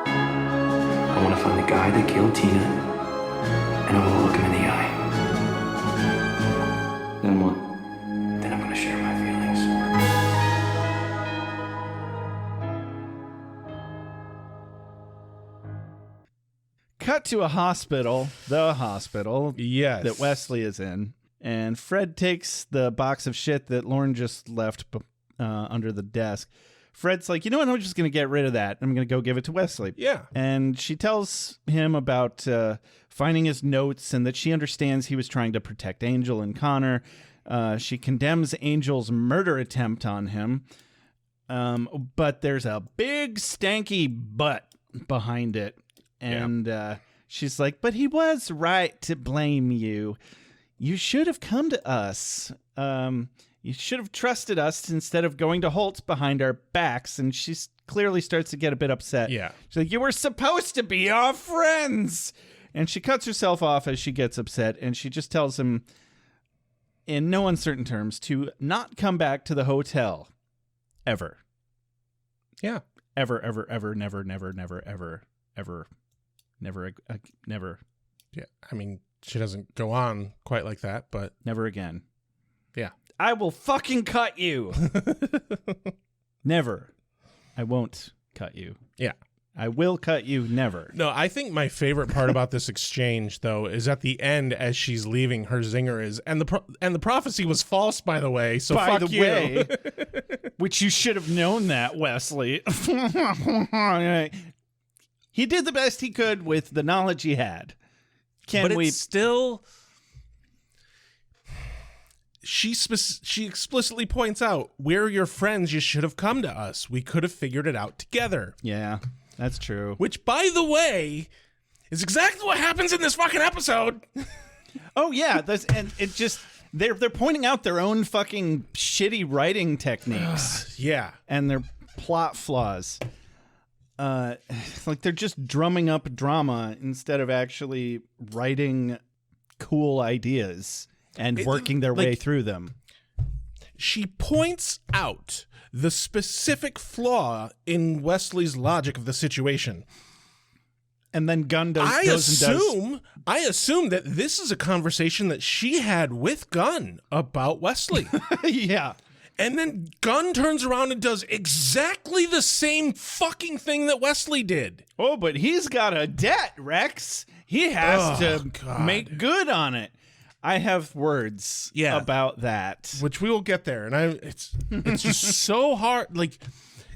I want to find the guy that killed Tina, and I want to look him in the eye. Then what? Then I'm going to share my feelings. Cut to a hospital, the hospital Yes. that Wesley is in, and Fred takes the box of shit that Lauren just left under the desk. Fred's like, you know what? I'm just going to get rid of that. I'm going to go give it to Wesley. Yeah. And she tells him about finding his notes and that she understands he was trying to protect Angel and Connor. She condemns Angel's murder attempt on him. But there's a big stanky butt behind it. And she's like, but he was right to blame you. You should have come to us. You should have trusted us instead of going to Holt's behind our backs. And she clearly starts to get a bit upset. Yeah. She's like, you were supposed to be our friends. And she cuts herself off as she gets upset. And she just tells him, in no uncertain terms, to not come back to the hotel. Ever. Yeah. Ever, never, ever. Never. Yeah. I mean, she doesn't go on quite like that, but Never again. yeah. I will fucking cut you. Never. I won't cut you. Yeah. I will cut you. Never. No, I think my favorite part about this exchange, though, is at the end as she's leaving. Her zinger is, and the prophecy was false, by the way. So By fuck the you. way, which you should have known that, Wesley. He did the best he could with the knowledge he had. But it's still? She explicitly points out, we're your friends. You should have come to us. We could have figured it out together. Yeah, that's true. Which, by the way, is exactly what happens in this fucking episode. Oh yeah, and it just they're pointing out their own fucking shitty writing techniques. Yeah. And their plot flaws. Like they're just drumming up drama instead of actually writing cool ideas and working their way through them. She points out the specific flaw in Wesley's logic of the situation. And then Gunn goes I and assume that this is a conversation that she had with Gunn about Wesley. does. Yeah. And then Gunn turns around and does exactly the same fucking thing that Wesley did. Oh, but he's got a debt, Rex. He has to God. make good on it. I have words about that. Which we will get there. And it's just so hard. Like,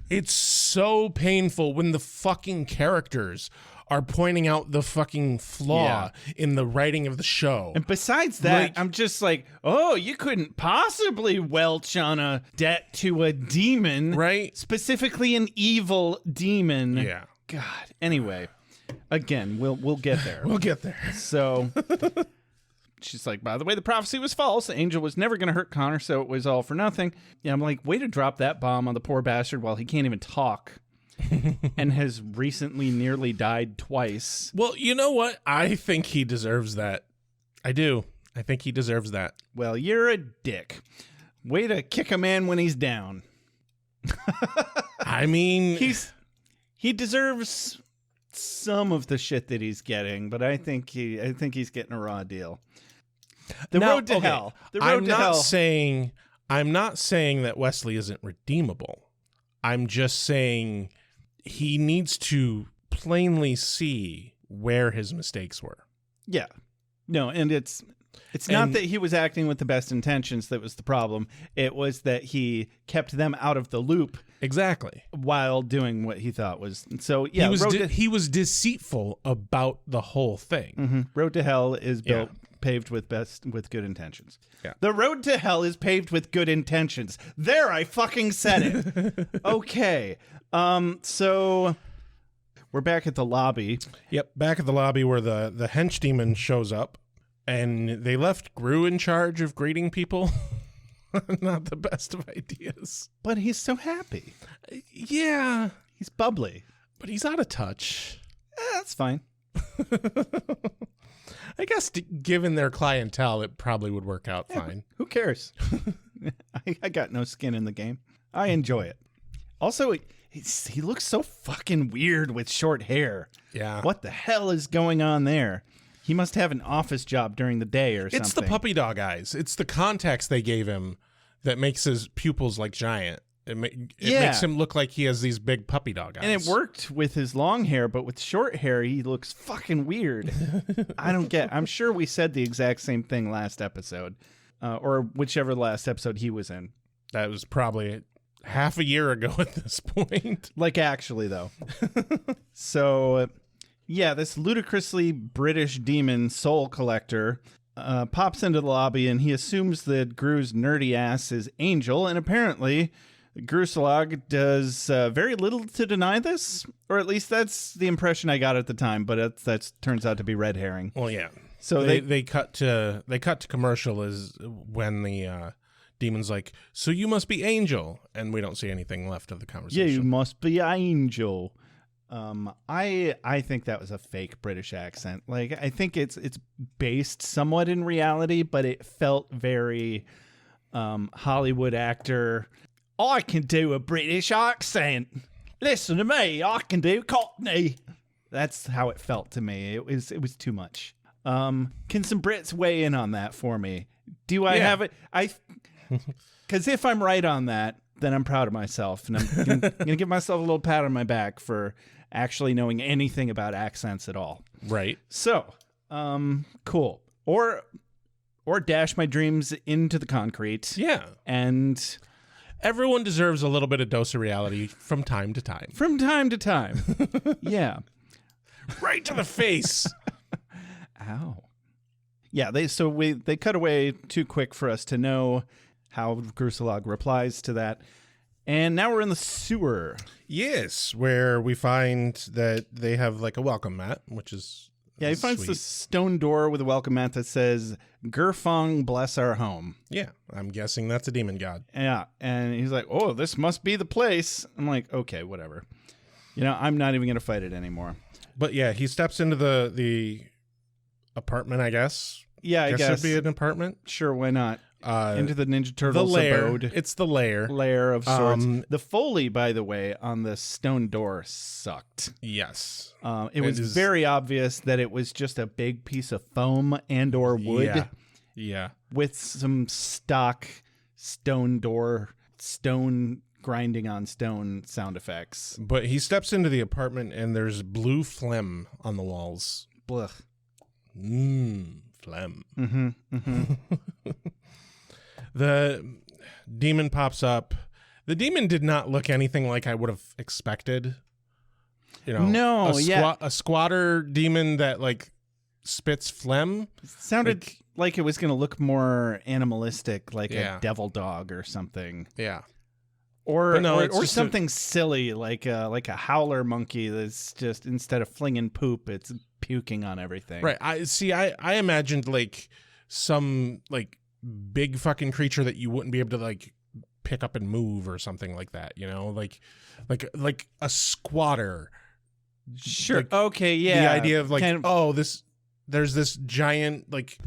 it's so painful when the fucking characters are pointing out the fucking flaw in the writing of the show. And besides that, Like- I'm just like, oh, you couldn't possibly welch on a debt to a demon. Right? Specifically an evil demon. Yeah. God. Anyway, again, we'll get there. We'll get there. So she's like, by the way, the prophecy was false. Angel was never going to hurt Connor, so it was all for nothing. Yeah, I'm like, way to drop that bomb on the poor bastard while he can't even talk and has recently nearly died twice. Well, you know what? I think he deserves that. I do. I think he deserves that. Well, you're a dick. Way to kick a man when he's down. I mean, he deserves some of the shit that he's getting, but I think he's getting a raw deal. The road to hell. I'm not saying that Wesley isn't redeemable. I'm just saying he needs to plainly see where his mistakes were. Yeah. No, and it's not that he was acting with the best intentions that was the problem. It was that he kept them out of the loop. Exactly. While doing what he thought was. So, yeah. He was deceitful about the whole thing. Mm-hmm. Road to hell is paved with good intentions. Yeah. The road to hell is paved with good intentions. There, I fucking said it. Okay. So we're back at the lobby. Yep, back at the lobby where the hench demon shows up, and they left Gru in charge of greeting people. Not the best of ideas. But he's so happy. Yeah. He's bubbly. But he's out of touch. That's fine. I guess given their clientele, it probably would work out fine. Who cares? I got no skin in the game. I enjoy it. Also, he looks so fucking weird with short hair. Yeah. What the hell is going on there? He must have an office job during the day or something. It's the puppy dog eyes. It's the contacts they gave him that makes his pupils like giant. It makes him look like he has these big puppy dog eyes. And it worked with his long hair, but with short hair, he looks fucking weird. I'm sure we said the exact same thing last episode, or whichever last episode he was in. That was probably half a year ago at this point. Like, actually, though. So... yeah, this ludicrously British demon soul collector pops into the lobby, and he assumes that Gru's nerdy ass is Angel, and apparently Grusalog does very little to deny this, or at least that's the impression I got at the time, but that turns out to be red herring. Well, yeah. So they cut to commercial is when the demon's like, so you must be Angel, and we don't see anything left of the conversation. Yeah, you must be Angel. I think that was a fake British accent. Like, I think it's based somewhat in reality, but it felt very Hollywood actor. I can do a British accent. Listen to me, I can do Cockney. That's how it felt to me. It was too much. Can some Brits weigh in on that for me? Do I have it? Because if I'm right on that, then I'm proud of myself, and I'm gonna give myself a little pat on my back for actually knowing anything about accents at all. Right. So, cool. Or dash my dreams into the concrete. Yeah. And everyone deserves a little bit of dose of reality from time to time. From time to time. Yeah. Right to the face. Ow. Yeah, they cut away too quick for us to know how Grusalog replies to that. And now we're in the sewer. Yes, where we find that they have like a welcome mat, which is he finds the stone door with a welcome mat that says, Gerfong bless our home. Yeah, I'm guessing that's a demon god. Yeah, and he's like, oh, this must be the place. I'm like, okay, whatever. I'm not even going to fight it anymore. But yeah, he steps into the apartment, I guess. Yeah, I guess. It'd be an apartment. Sure, why not? Into the Ninja Turtles abode. It's the lair. Lair of sorts. The Foley, by the way, on the stone door sucked. Yes. It was very obvious that it was just a big piece of foam and or wood. Yeah. With some stock stone door, stone grinding on stone sound effects. But he steps into the apartment and there's blue phlegm on the walls. Blech. Phlegm. Mm-hmm. Mm-hmm. The demon pops up. The demon did not look anything like I would have expected. A squatter demon that like spits phlegm. It sounded like it was going to look more animalistic, like a devil dog or something. Yeah. Or something silly like a howler monkey that's just, instead of flinging poop, it's puking on everything. Right. I imagined like some like big fucking creature that you wouldn't be able to like pick up and move or something like that, you know, like a squatter. Sure. Like, okay. Yeah. The idea of like, Kind of- there's this giant like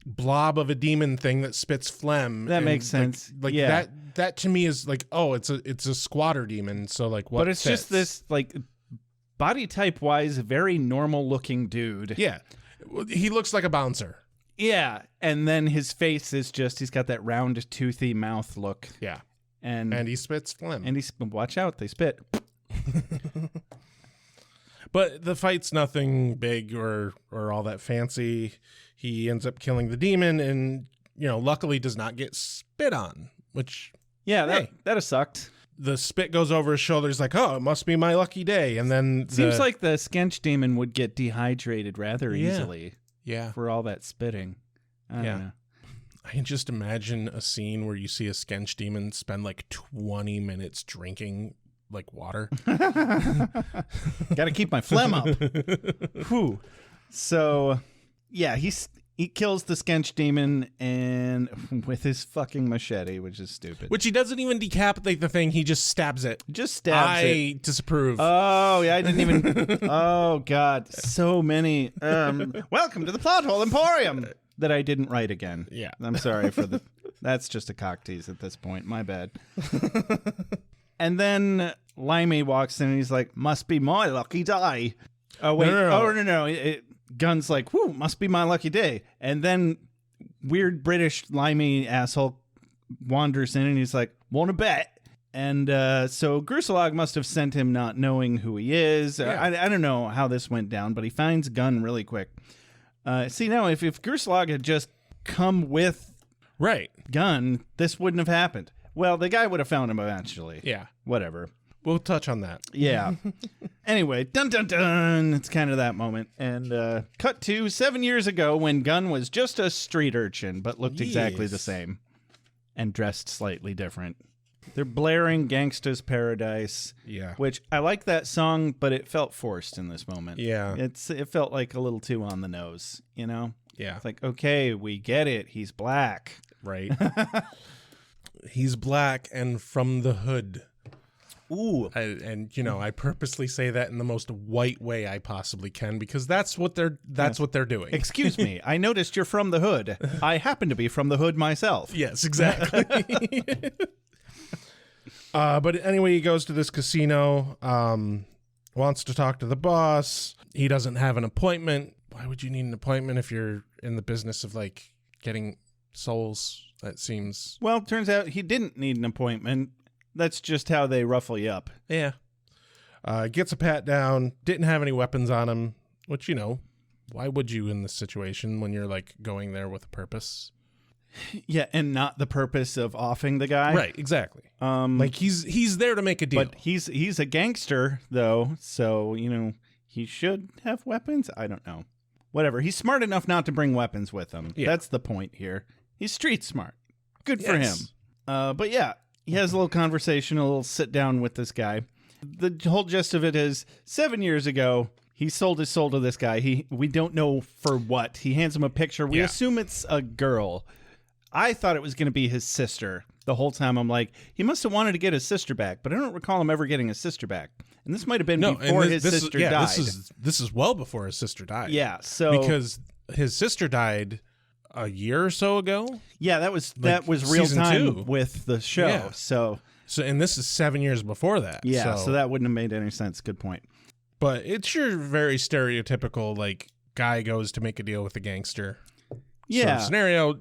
blob of a demon thing that spits phlegm. That and, makes sense. Like Yeah. that to me is like, oh, it's a squatter demon. So like, what? But it's fits? just this like body type wise, very normal looking dude. Yeah, he looks like a bouncer. Yeah. And then his face is just, he's got that round, toothy mouth look. Yeah, And he spits phlegm. and he's, watch out, they spit. But the fight's nothing big or all that fancy. He ends up killing the demon, and luckily does not get spit on. Which Yeah, hey, that'd have sucked. the spit goes over his shoulder. He's like, "Oh, it must be my lucky day." And then Seems like the Skench demon would get dehydrated rather easily yeah. for all that spitting. I don't know. I can just imagine a scene where you see a Skench demon spend like 20 minutes drinking like water. Got to keep my phlegm up. Whew. So, yeah, he kills the Skench demon and with his fucking machete, which is stupid. Which he doesn't even decapitate the thing. He just stabs it. Just stabs it. I disapprove. Oh, yeah, I didn't even... Oh, God. So many... welcome to the Plot Hole Emporium that I didn't write again. Yeah. I'm sorry for the... That's just a cock tease at this point. My bad. And then Limey walks in and he's like, must be my lucky day. Oh, wait. No. Gun's like, whoo, must be my lucky day. And then weird British Limey asshole wanders in and he's like, want to bet? And so Gruselog must have sent him not knowing who he is. Yeah. I don't know how this went down, but he finds Gun really quick. See, now, if Gruselog had just come with right. Gun, this wouldn't have happened. Well, the guy would have found him eventually. Yeah. Whatever. We'll touch on that. Yeah. Anyway, dun dun dun. It's kind of that moment. And cut to 7 years ago when Gun was just a street urchin, but looked exactly Yes. the same and dressed slightly different. They're blaring Gangsta's Paradise. Yeah. Which I like that song, but it felt forced in this moment. Yeah. It felt like a little too on the nose, you know? Yeah. It's like, okay, we get it. He's black. Right. He's black and from the hood. Ooh. I purposely say that in the most white way I possibly can because that's what they're doing. Excuse me. I noticed you're from the hood. I happen to be from the hood myself. Yes, exactly. But anyway, he goes to this casino, wants to talk to the boss. He doesn't have an appointment. Why would you need an appointment if you're in the business of like getting souls? That seems... Well, it turns out he didn't need an appointment. That's just how they ruffle you up. Yeah. Gets a pat down, didn't have any weapons on him, which, why would you in this situation when you're like going there with a purpose? Yeah, and not the purpose of offing the guy. Right, exactly. Like he's there to make a deal. But he's a gangster, though, so, he should have weapons? I don't know. Whatever. He's smart enough not to bring weapons with him. Yeah. That's the point here. He's street smart. Good for Yes. him. But yeah, he has a little conversation, a little sit down with this guy. The whole gist of it is 7 years ago, he sold his soul to this guy. We don't know for what. He hands him a picture. We Yeah. assume it's a girl. I thought it was going to be his sister. The whole time I'm like, he must have wanted to get his sister back, but I don't recall him ever getting his sister back. And this might have been before his sister died. This is well before his sister died. Yeah, so because his sister died a year or so ago. Yeah, that was real season time 2. with the show. Yeah. So and this is 7 years before that. yeah, so that wouldn't have made any sense. Good point. But it's your very stereotypical like guy goes to make a deal with a gangster. Yeah. sort of scenario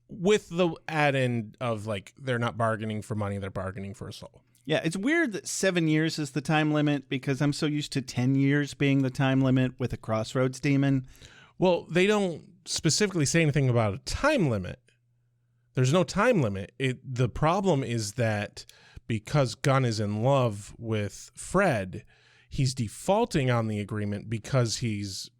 with the add-in of like they're not bargaining for money, they're bargaining for a soul. Yeah, it's weird that 7 years is the time limit because I'm so used to 10 years being the time limit with a Crossroads demon. Well, they don't specifically say anything about a time limit. There's no time limit. The problem is that because Gunn is in love with Fred, he's defaulting on the agreement because he's,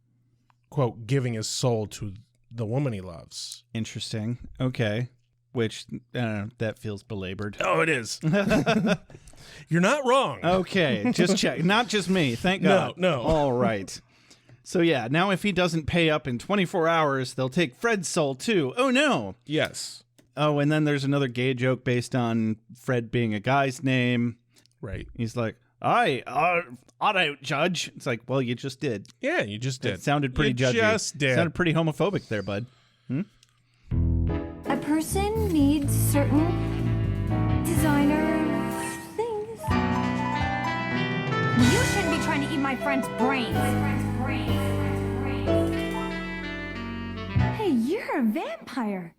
quote, giving his soul to the woman he loves. Interesting. Okay. Which, I don't know, that feels belabored. Oh, it is. You're not wrong. Okay, just check. Not just me. Thank God. No. All right. So yeah, now if he doesn't pay up in 24 hours, they'll take Fred's soul too. Oh no. Yes. Oh, and then there's another gay joke based on Fred being a guy's name. Right. He's like, I don't judge. It's like, well, you just did. Yeah, you just did. It sounded pretty judgy. Just did. Sounded pretty homophobic there, bud. A person needs certain designer things. You shouldn't be trying to eat my friend's brains. Hey, you're a vampire.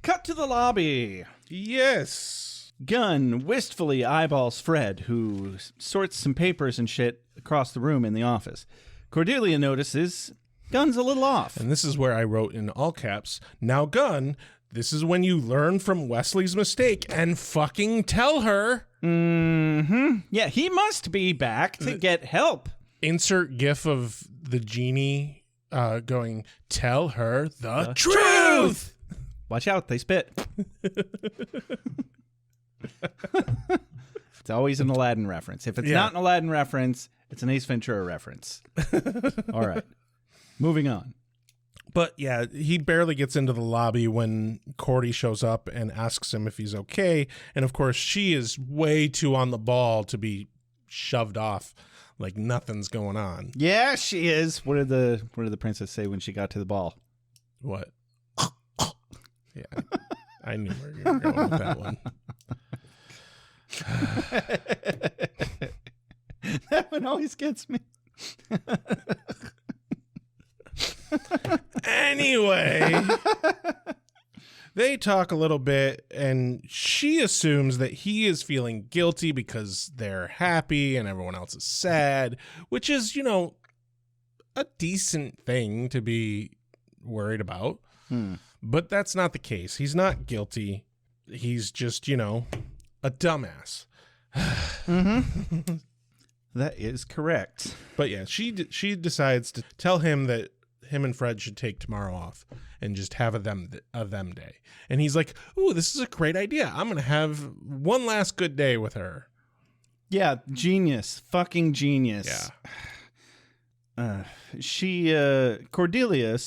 Cut to the lobby. Yes. Gunn wistfully eyeballs Fred, who sorts some papers and shit across the room in the office. Cordelia notices Gunn's a little off. And this is where I wrote in all caps, now Gunn, this is when you learn from Wesley's mistake and fucking tell her. Mm-hmm. Yeah, he must be back to get help. Insert gif of the genie going, tell her the truth. Watch out, they spit. It's always an Aladdin reference. If it's not an Aladdin reference, it's an Ace Ventura reference. All right. Moving on. But yeah, he barely gets into the lobby when Cordy shows up and asks him if he's okay. And of course, she is way too on the ball to be shoved off like nothing's going on. Yeah, she is. What did the princess say when she got to the ball? What? Yeah, I knew where you were going with that one. That one always gets me. Anyway, they talk a little bit, and she assumes that he is feeling guilty because they're happy and everyone else is sad, which is, a decent thing to be worried about. But that's not the case. He's not guilty. He's just, a dumbass. Mm-hmm. That is correct. But yeah, she decides to tell him that him and Fred should take tomorrow off and just have a them day. And he's like, ooh, this is a great idea. I'm going to have one last good day with her. Yeah, genius. Fucking genius. Yeah. Cordelia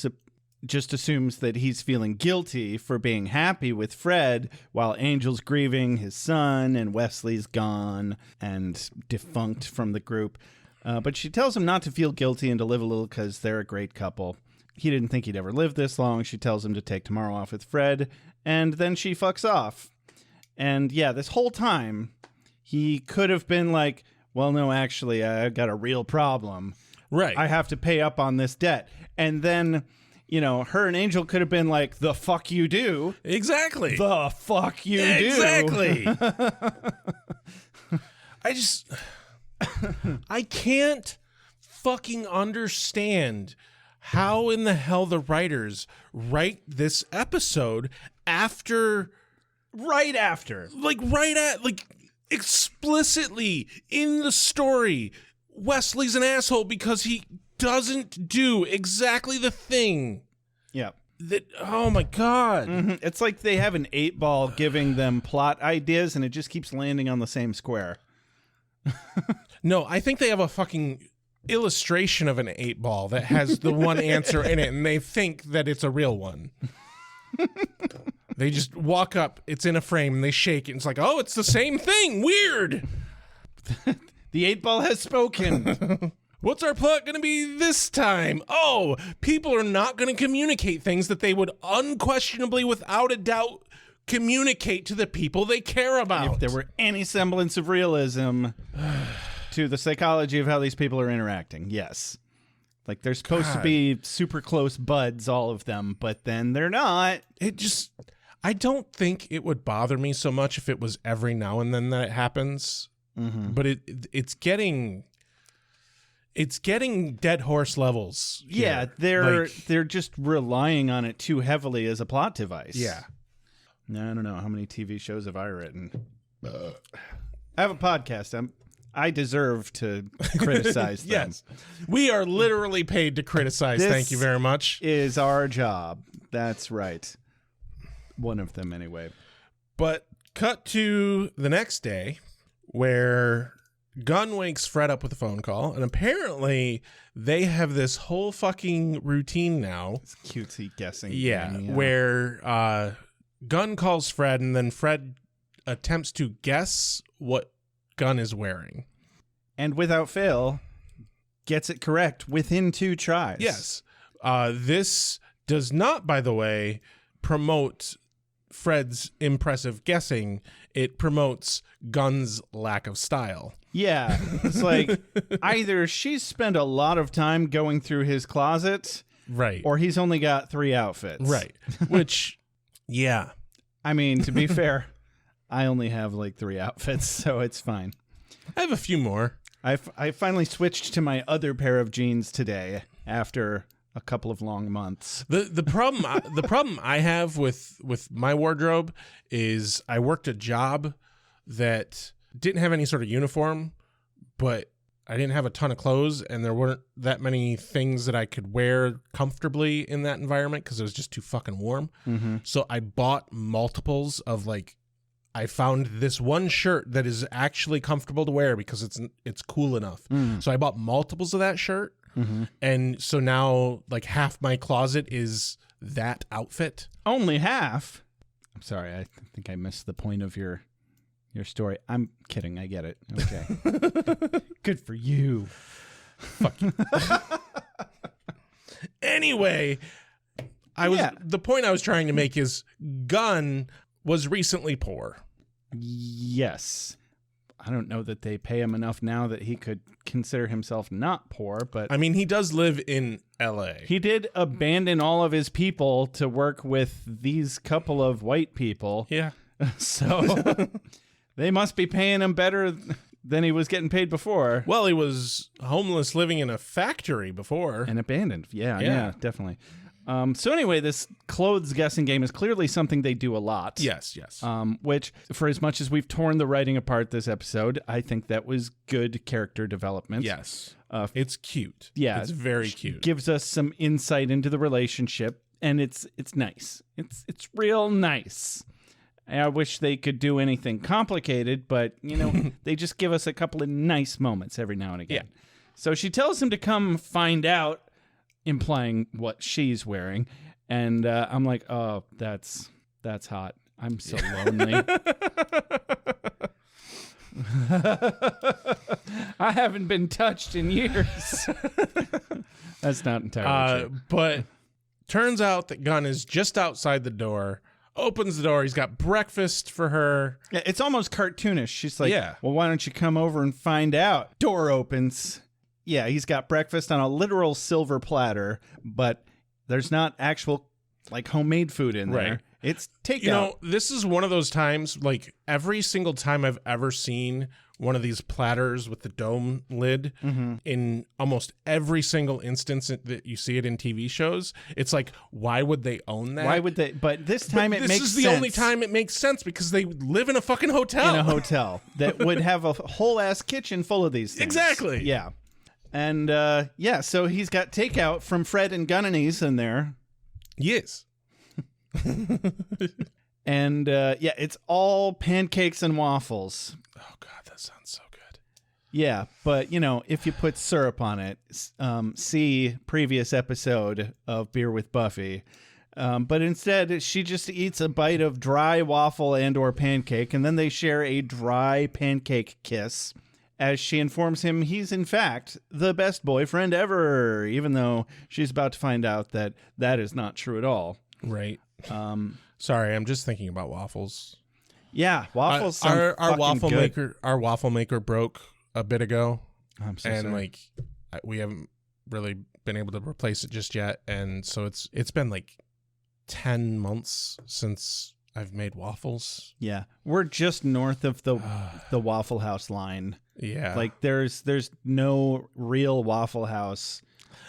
just assumes that he's feeling guilty for being happy with Fred while Angel's grieving his son and Wesley's gone and defunct from the group. But she tells him not to feel guilty and to live a little because they're a great couple. He didn't think he'd ever live this long. She tells him to take tomorrow off with Fred, and then she fucks off. And yeah, this whole time, he could have been like, well, no, actually, I've got a real problem. Right. I have to pay up on this debt. And then, her and Angel could have been like, the fuck you do. Exactly. The fuck you do. Exactly. I can't fucking understand how in the hell the writers write this episode right after, explicitly in the story, Wesley's an asshole because he doesn't do exactly the thing. Yeah. Oh my God. Mm-hmm. It's like they have an 8-ball giving them plot ideas and it just keeps landing on the same square. No, I think they have a fucking illustration of an 8-ball that has the one answer in it, and they think that it's a real one. They just walk up, it's in a frame, and they shake it, and it's like, oh, it's the same thing. Weird. The 8-ball has spoken. What's our plot going to be this time? Oh, people are not going to communicate things that they would unquestionably, without a doubt, communicate to the people they care about. If there were any semblance of realism to the psychology of how these people are interacting, yes. Like, they're supposed to be super close buds, all of them, but then they're not. I don't think it would bother me so much if it was every now and then that it happens, but it's getting dead horse levels. Yeah, they're just relying on it too heavily as a plot device. Yeah. I don't know. How many TV shows have I written? I have a podcast. I deserve to criticize them. Yes. We are literally paid to criticize. This Thank you very much. Is our job. That's right. One of them, anyway. But cut to the next day where Gunn wakes Fred up with a phone call, and apparently they have this whole fucking routine now. It's cutesy guessing. Yeah, thing, where Gunn calls Fred, and then Fred attempts to guess what Gunn is wearing. And without fail, gets it correct within 2 tries. Yes. This does not, by the way, promote Fred's impressive guessing. It promotes Gunn's lack of style. Yeah. It's like either she's spent a lot of time going through his closet, Right. or he's only got 3 outfits. Right. Which, yeah. I mean, to be fair, I only have like 3 outfits, so it's fine. I have a few more. I finally switched to my other pair of jeans today after a couple of long months. The problem I have with my wardrobe is I worked a job that didn't have any sort of uniform, but I didn't have a ton of clothes, and there weren't that many things that I could wear comfortably in that environment because it was just too fucking warm. Mm-hmm. So I bought multiples of like, I found this one shirt that is actually comfortable to wear because it's cool enough. So I bought multiples of that shirt. Mm-hmm. And so now like half my closet is that outfit. Only half? I'm sorry, I think I missed the point of your story. I'm kidding, I get it. Okay. Good for you. Fuck you. Anyway, the point I was trying to make is Gunn was recently poor. Yes. I don't know that they pay him enough now that he could consider himself not poor, but I mean, he does live in LA. he did abandon all of his people to work with these couple of white people. Yeah. So they must be paying him better than he was getting paid before. Well, he was homeless living in a factory before. And abandoned. Yeah, definitely. So anyway, this clothes guessing game is clearly something they do a lot. Yes. Which, for as much as we've torn the writing apart this episode, I think that was good character development. Yes. It's cute. Yeah. It's very cute. Gives us some insight into the relationship, and it's nice. It's real nice. I wish they could do anything complicated, but, they just give us a couple of nice moments every now and again. Yeah. So she tells him to come find out, implying what she's wearing. And I'm like, oh, that's hot. I'm so lonely. I haven't been touched in years. That's not entirely true. But turns out that Gunn is just outside the door, opens the door. He's got breakfast for her. Yeah, it's almost cartoonish. She's like, Yeah. well, why don't you come over and find out? Door opens. Yeah, he's got breakfast on a literal silver platter, but there's not actual like homemade food in there. Right. It's takeout. This is one of those times, like every single time I've ever seen one of these platters with the dome lid, in almost every single instance that you see it in TV shows, it's like, why would they own that? Why would they? But this time it makes sense. This is the only time it makes sense because they live in a fucking hotel. In a hotel that would have a whole ass kitchen full of these things. Exactly. Yeah. And so he's got takeout from Fred and Gunnanese in there. Yes. And it's all pancakes and waffles. Oh God, that sounds so good. Yeah, but if you put syrup on it, see previous episode of Beer with Buffy. But instead, she just eats a bite of dry waffle and/or pancake, and then they share a dry pancake kiss. As she informs him he's, in fact, the best boyfriend ever, even though she's about to find out that is not true at all. Right. Sorry, I'm just thinking about waffles. Yeah, waffles. Our sound waffle good. maker. Our waffle maker broke a bit ago, I'm so and sorry. we haven't really been able to replace it just yet. And so it's been like 10 months since I've made waffles. Yeah, we're just north of the Waffle House line. Yeah, Like there's no real Waffle House.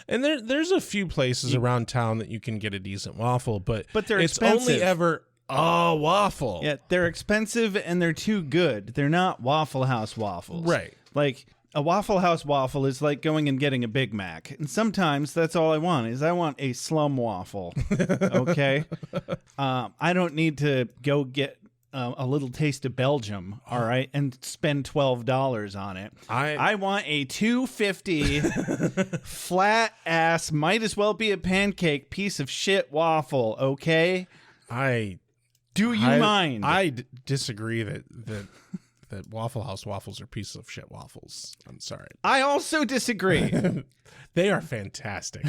and there's a few places around town that you can get a decent waffle, but they're it's expensive. only ever a waffle. Yeah, they're expensive and they're too good. They're not Waffle House waffles. Right. Like a Waffle House waffle is like going and getting a Big Mac. And sometimes that's all I want I want a slum waffle. Okay? I don't need to go get a little taste of Belgium, all right, and spend $12 on it. I want a $2.50 flat ass, might as well be a pancake piece of shit waffle, okay? Do you mind? I disagree that Waffle House waffles are pieces of shit waffles. I'm sorry. I also disagree. They are fantastic.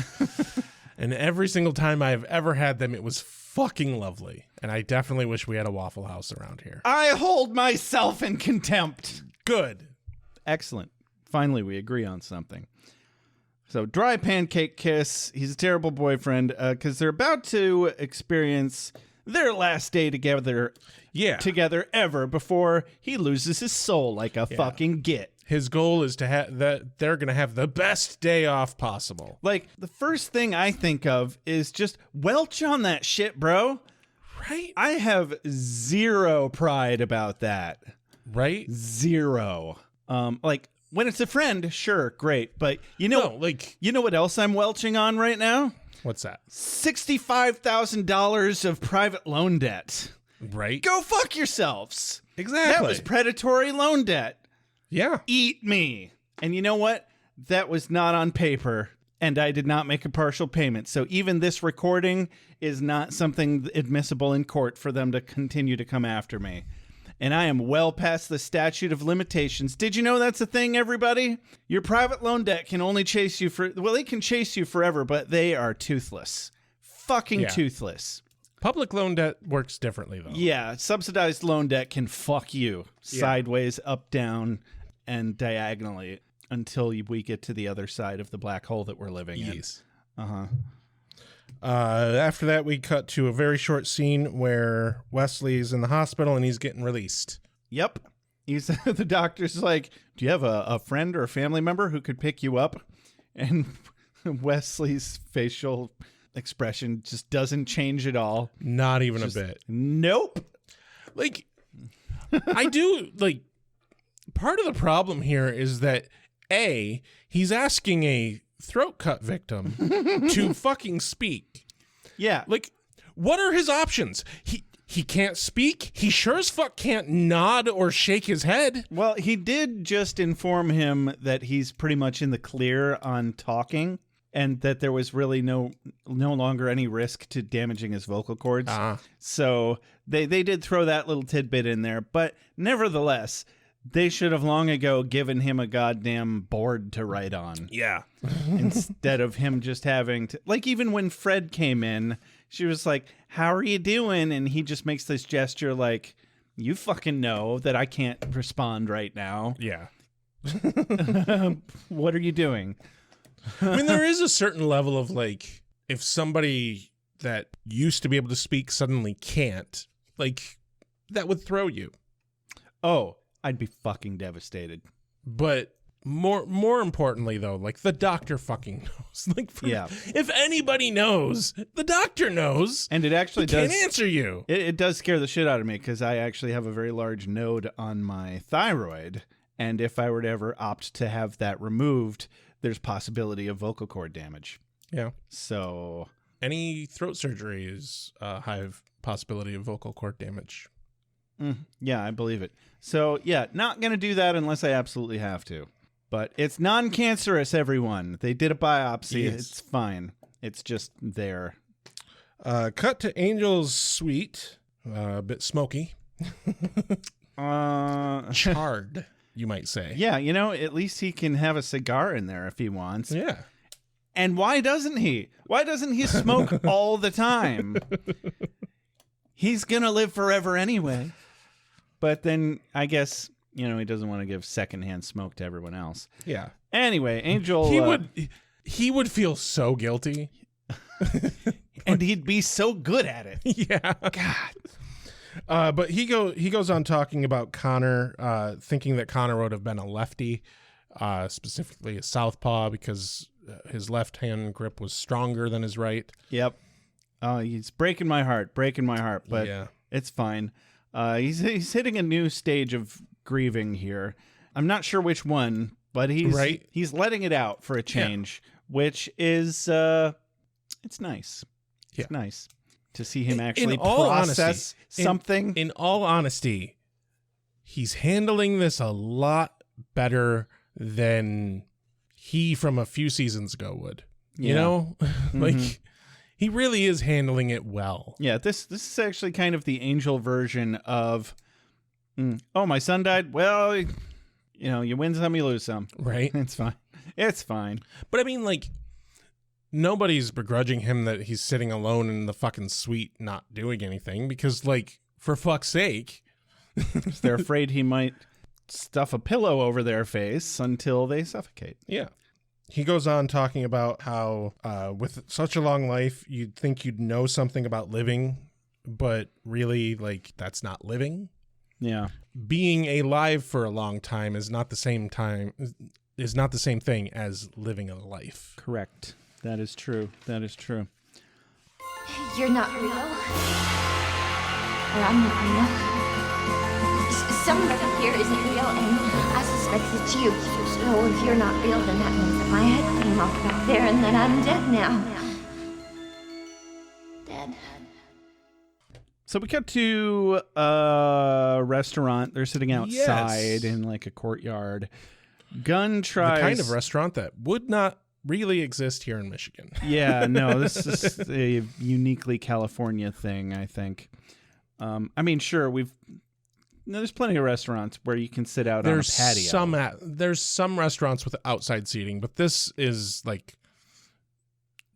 And every single time I've ever had them, it was fucking lovely. And I definitely wish we had a Waffle House around here. I hold myself in contempt. Good. Excellent. Finally, we agree on something. So, dry pancake kiss. He's a terrible boyfriend because they're about to experience their last day together. Yeah. Together ever before he loses his soul like a fucking git. His goal is to have that they're going to have the best day off possible. Like, the first thing I think of is just welch on that shit, bro. Right? I have zero pride about that. Right? Zero. Like, when it's a friend, sure, great. But you know what else I'm welching on right now? What's that? $65,000 of private loan debt. Right? Go fuck yourselves. Exactly. That was predatory loan debt. Yeah. Eat me. And you know what? That was not on paper, and I did not make a partial payment. So even this recording is not something admissible in court for them to continue to come after me. And I am well past the statute of limitations. Did you know that's a thing, everybody? Your private loan debt can only chase you they can chase you forever, but they are toothless. Fucking toothless. Public loan debt works differently, though. Yeah, subsidized loan debt can fuck you sideways, up, down, and diagonally until we get to the other side of the black hole that we're living in. Uh-huh. After that, we cut to a very short scene where Wesley's in the hospital and he's getting released. Yep. The doctor's like, do you have a friend or a family member who could pick you up? And Wesley's facial expression just doesn't change at all. Not even a bit. Nope. Like, I do, like, part of the problem here is that, A, he's asking a throat cut victim to fucking speak. Yeah. Like, what are his options? He can't speak. He sure as fuck can't nod or shake his head. Well, he did just inform him that he's pretty much in the clear on talking and that there was really no longer any risk to damaging his vocal cords. So they did throw that little tidbit in there. But nevertheless, they should have long ago given him a goddamn board to write on. Yeah. Instead of him just having to... Like, even when Fred came in, she was like, how are you doing? And he just makes this gesture like, you fucking know that I can't respond right now. Yeah. What are you doing? I mean, there is a certain level of, like, if somebody that used to be able to speak suddenly can't, like, that would throw you. Oh, I'd be fucking devastated. But more importantly, though, like, the doctor fucking knows. Like, if anybody knows, the doctor knows. And it actually can't answer you. It does scare the shit out of me because I actually have a very large node on my thyroid. And if I were to ever opt to have that removed, there's possibility of vocal cord damage. Yeah. So any throat surgery is a high possibility of vocal cord damage. Yeah, I believe it. So, yeah, not going to do that unless I absolutely have to. But it's non-cancerous, everyone. They did a biopsy. Yes. It's fine. It's just there. Cut to Angel's suite. A bit smoky. Charred, you might say. Yeah, you know, at least he can have a cigar in there if he wants. Yeah. And why doesn't he? Why doesn't he smoke all the time? He's going to live forever anyway. But then I guess, you know, he doesn't want to give secondhand smoke to everyone else. Yeah. Anyway, Angel... He would feel so guilty. And he'd be so good at it. Yeah. God. But he goes on talking about Connor, thinking that Connor would have been a lefty, specifically a southpaw, because his left-hand grip was stronger than his right. Yep. He's breaking my heart, but it's fine. He's hitting a new stage of grieving here. I'm not sure which one, but he's letting it out for a change, which is it's nice. It's nice. to see him actually In all process honesty, something. In all honesty, he's handling this a lot better than he from a few seasons ago would. You know? Like, he really is handling it well. Yeah, this is actually kind of the Angel version of, oh, my son died? Well, you know, you win some, you lose some. Right? It's fine. It's fine. But I mean, like, nobody's begrudging him that he's sitting alone in the fucking suite not doing anything because, like, for fuck's sake. They're afraid he might stuff a pillow over their face until they suffocate. Yeah. He goes on talking about how with such a long life, you'd think you'd know something about living, but really, like, that's not living. Yeah. Being alive for a long time is not the same thing as living a life. Correct. That is true. That is true. You're not real. Or I'm not real. Somebody here isn't real, and I suspect it's you. So if you're not real, then that means that my head came off back there and that I'm dead now. Dead. So we cut to a restaurant. They're sitting outside Yes. in like a courtyard. Gunn tries... The kind of restaurant that would not really exist here in Michigan. Yeah, no, this is a uniquely California thing, I think. I mean, sure, there's plenty of restaurants where you can sit out on a patio. There's some restaurants with outside seating, but this is like,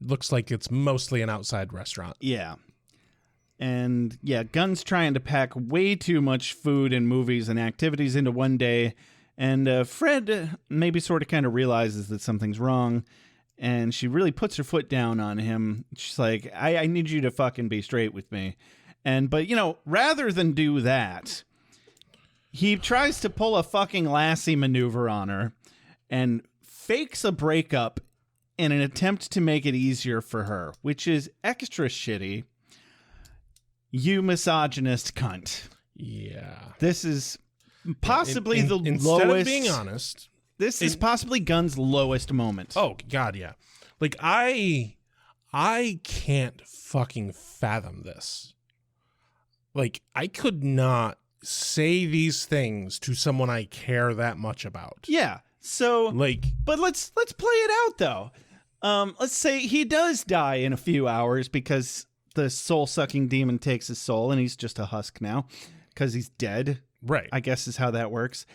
looks like it's mostly an outside restaurant. Yeah. And yeah, Gunn's trying to pack way too much food and movies and activities into one day. And Fred maybe sort of kind of realizes that something's wrong. And she really puts her foot down on him. She's like, I need you to fucking be straight with me. But, you know, rather than do that, he tries to pull a fucking Lassie Maneuver on her and fakes a breakup in an attempt to make it easier for her, which is extra shitty. You misogynist cunt. Yeah. This is possibly the instead lowest. Of being honest, this is possibly Gunn's lowest moment. Oh God, yeah. Like I can't fucking fathom this. Like I could not say these things to someone I care that much about. Yeah. So like, but let's play it out though. Let's say he does die in a few hours because the soul-sucking demon takes his soul, and he's just a husk now because he's dead. Right. I guess is how that works.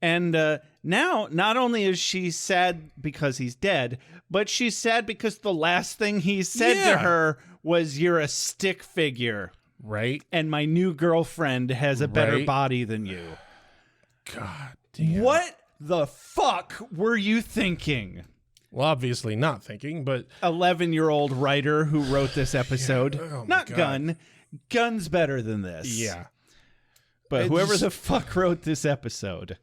And now, not only is she sad because he's dead, but she's sad because the last thing he said to her was, "You're a stick figure." Right. And my new girlfriend has a better body than you. God damn. What the fuck were you thinking? Well, obviously not thinking, but 11-year-old writer who wrote this episode. Yeah. Oh my Not God. Gunn. Gunn's better than this. yeah. But It whoever just- the fuck wrote this episode.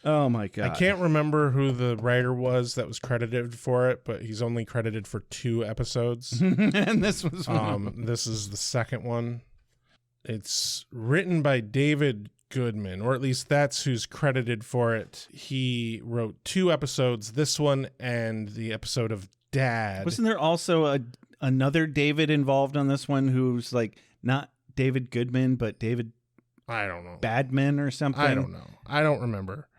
Oh my God. I can't remember who the writer was that was credited for it, but he's only credited for 2 episodes. And this was one. This is the second one. It's written by David Goodman, or at least that's who's credited for it. He wrote 2 episodes, this one and the episode of Dad. Wasn't there also another David involved on this one who's like not David Goodman, but David I don't know. Badman or something? I don't know. I don't remember.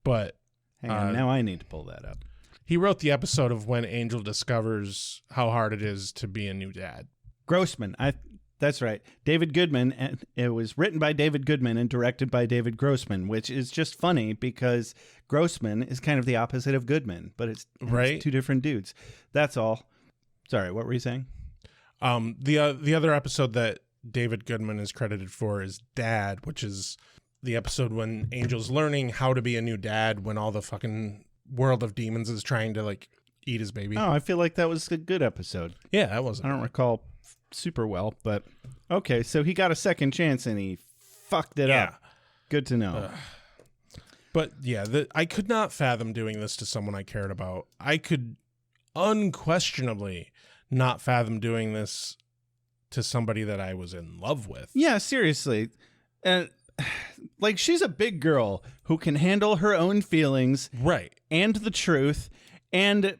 But hang on, now I need to pull that up. he wrote the episode of when Angel discovers how hard it is to be a new dad. Grossman. That's right. David Goodman, and it was written by David Goodman and directed by David Grossman, which is just funny because Grossman is kind of the opposite of Goodman, but it's Right. 2 different dudes. That's all. Sorry, what were you saying? The other episode that David Goodman is credited for is Dad, which is the episode when Angel's learning how to be a new dad when all the fucking world of demons is trying to like eat his baby. Oh, I feel like that was a good episode. Yeah, that was. I don't recall super well, but okay, so he got a second chance and he fucked it up. Good to know. But yeah, I could not fathom doing this to someone I cared about. I could unquestionably not fathom doing this to somebody that I was in love with. Yeah, seriously. And like, she's a big girl who can handle her own feelings, Right. and the truth, and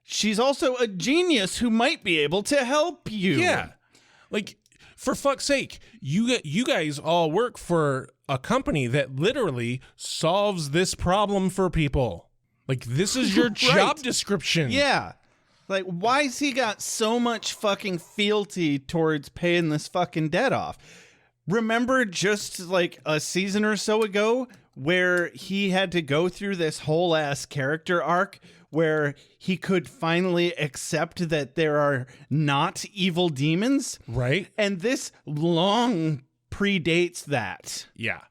she's also a genius who might be able to help you. Yeah. Like, for fuck's sake, you guys all work for a company that literally solves this problem for people. Like, this is your job description. Yeah. Like, why's he got so much fucking fealty towards paying this fucking debt off? Remember just like a season or so ago where he had to go through this whole ass character arc where he could finally accept that there are not evil demons? Right. And this long predates that. Yeah.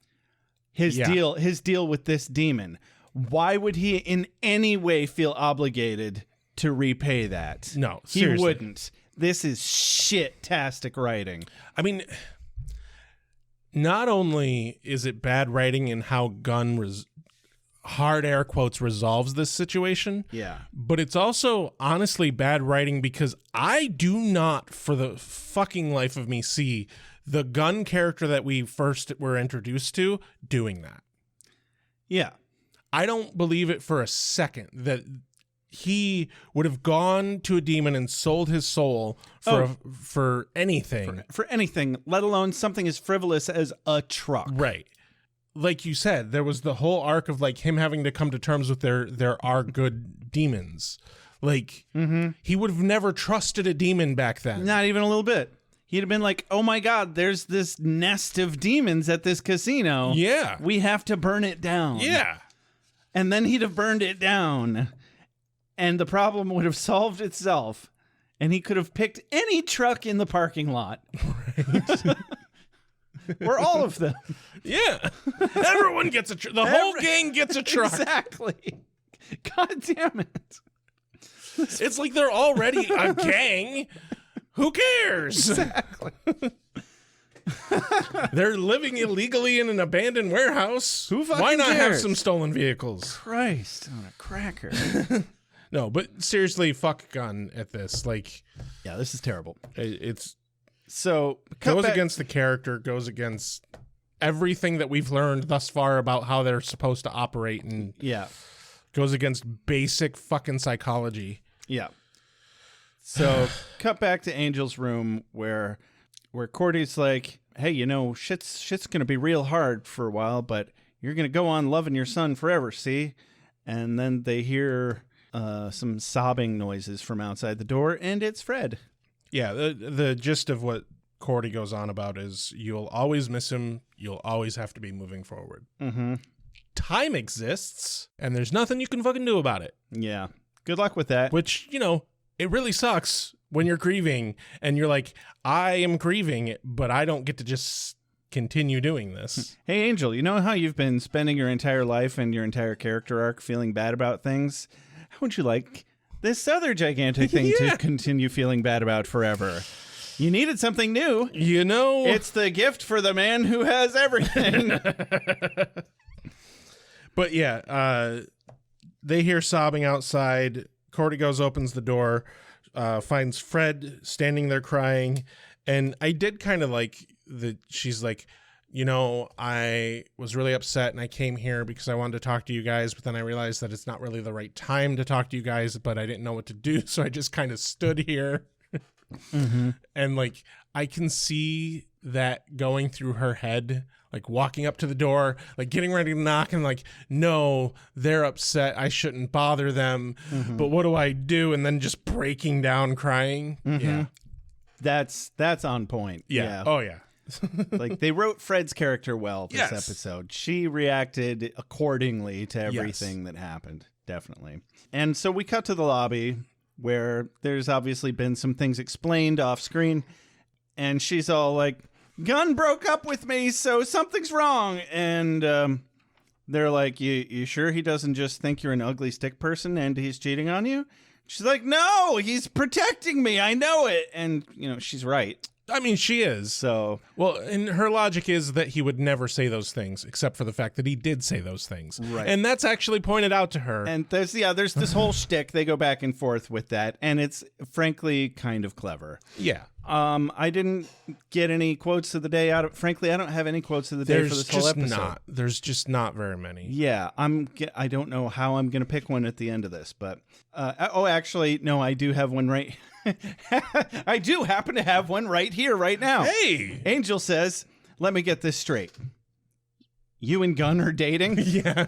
His deal with this demon. Why would he in any way feel obligated to repay that? No, he seriously. wouldn't. This is shit-tastic writing. I mean, not only is it bad writing in how Gunn hard air quotes resolves this situation, but it's also honestly bad writing because I do not, for the fucking life of me, see the Gunn character that we first were introduced to doing that. Yeah. I don't believe it for a second that he would have gone to a demon and sold his soul for anything. For anything, let alone something as frivolous as a truck. Right. Like you said, there was the whole arc of like him having to come to terms with there are good demons. Like, he would have never trusted a demon back then. Not even a little bit. He'd have been like, oh my God, there's this nest of demons at this casino. Yeah. We have to burn it down. Yeah. And then he'd have burned it down. And the problem would have solved itself. And he could have picked any truck in the parking lot. Right. Or all of them. Yeah. Everyone gets a truck. The whole gang gets a truck. Exactly. God damn it. It's like they're already a gang. Who cares? Exactly. They're living illegally in an abandoned warehouse. Who fucking Why not have cares? some stolen vehicles? Christ on a cracker. No, but seriously, fuck Gunn at this. Like, yeah, this is terrible. It's so goes against the character, goes against everything that we've learned thus far about how they're supposed to operate, and goes against basic fucking psychology. Yeah. So cut back to Angel's room where Cordy's like, hey, you know, shit's gonna be real hard for a while, but you're gonna go on loving your son forever, see? And then they hear some sobbing noises from outside the door, and it's Fred. Yeah, the gist of what Cordy goes on about is you'll always miss him, you'll always have to be moving forward. Mm-hmm. Time exists, and there's nothing you can fucking do about it. Yeah. Good luck with that. Which, you know, it really sucks when you're grieving and you're like, I am grieving, but I don't get to just continue doing this. Hey, Angel, you know how you've been spending your entire life and your entire character arc feeling bad about things? How would you like this other gigantic thing to continue feeling bad about forever? You needed something new. You know, it's the gift for the man who has everything. But yeah, they hear sobbing outside. Cordy goes, opens the door, finds Fred standing there crying. And I did kind of like that. She's like, you know, I was really upset and I came here because I wanted to talk to you guys, but then I realized that it's not really the right time to talk to you guys, but I didn't know what to do. So I just kind of stood here. And like, I can see that going through her head, like walking up to the door, like getting ready to knock and like, no, they're upset. I shouldn't bother them. But what do I do? And then just breaking down crying. Yeah. That's on point. Yeah. Oh yeah. Like they wrote Fred's character well this episode. She reacted accordingly to everything that happened. Definitely. And so we cut to the lobby where there's obviously been some things explained off screen. And she's all like, Gunn broke up with me, so something's wrong. And they're like, you sure he doesn't just think you're an ugly stick person and he's cheating on you? She's like, no, he's protecting me. I know it. And, you know, she's right. I mean, she is. So, well, and her logic is that he would never say those things, except for the fact that he did say those things. Right. And that's actually pointed out to her. And there's this whole shtick. They go back and forth with that. And it's frankly kind of clever. Yeah. I didn't get any quotes of the day out of. Frankly, I don't have any quotes of the day for this whole episode. There's just not very many. Yeah, I don't know how I'm gonna pick one at the end of this, but actually, no, I do have one right. I do happen to have one right here, right now. Hey, Angel says, "Let me get this straight. You and Gunn are dating?" Yeah.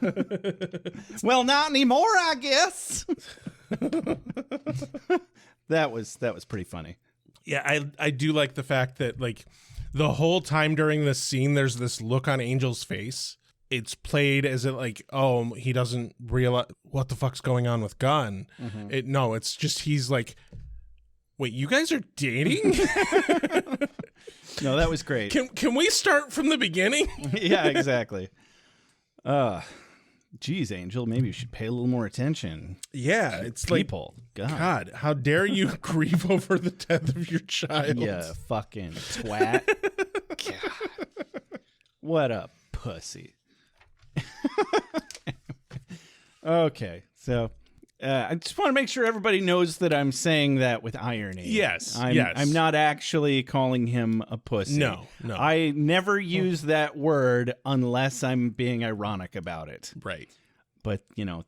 Well, not anymore, I guess. That was pretty funny. Yeah, I do like the fact that like the whole time during this scene, there's this look on Angel's face. It's played as it like, oh, he doesn't realize what the fuck's going on with Gunn. No, it's just he's like, wait, you guys are dating? No, that was great. Can we start from the beginning? Yeah, exactly. Geez, Angel, maybe you should pay a little more attention. Yeah, it's People. like, God, how dare you grieve over the death of your child? Yeah, fucking twat. God. What a pussy. Okay, so I just want to make sure everybody knows that I'm saying that with irony. Yes, I'm not actually calling him a pussy. No. I never use that word unless I'm being ironic about it. Right. But,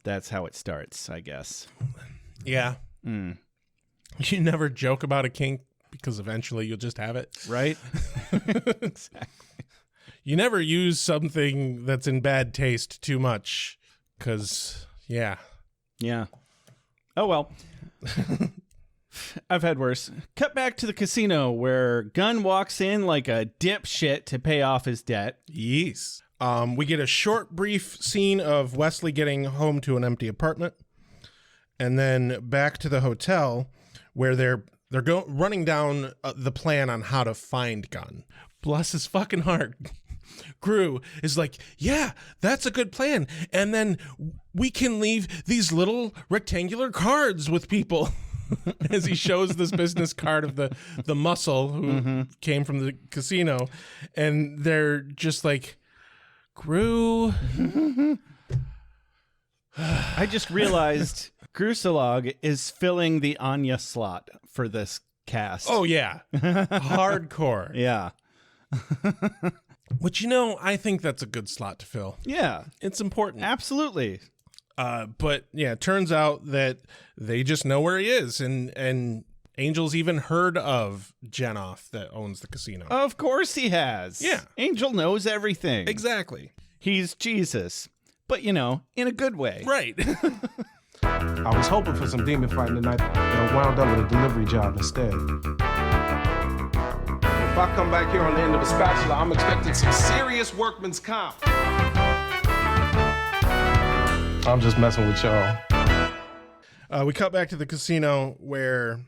that's how it starts, I guess. Yeah. You never joke about a kink because eventually you'll just have it. Right? Exactly. You never use something that's in bad taste too much because, yeah. Yeah. Oh, well. I've had worse. Cut back to the casino where Gunn walks in like a dipshit to pay off his debt. Yes. We get a short, brief scene of Wesley getting home to an empty apartment, and then back to the hotel where they're running down the plan on how to find Gunn. Bless his fucking heart. Gru is like, yeah, that's a good plan, and then we can leave these little rectangular cards with people. As he shows this business card of the muscle who came from the casino, and they're just like, Gru. I just realized Grusalog is filling the Anya slot for this cast. Oh, yeah. Hardcore. Yeah. Which, I think that's a good slot to fill. Yeah. It's important. Absolutely. But, yeah, it turns out that they just know where he is, and Angel's even heard of Genoff that owns the casino. Of course he has. Yeah. Angel knows everything. Exactly. He's Jesus. But, in a good way. Right. I was hoping for some demon fighting tonight, but I wound up with a delivery job instead. If I come back here on the end of a spatula, I'm expecting some serious workman's comp. I'm just messing with y'all. We cut back to the casino where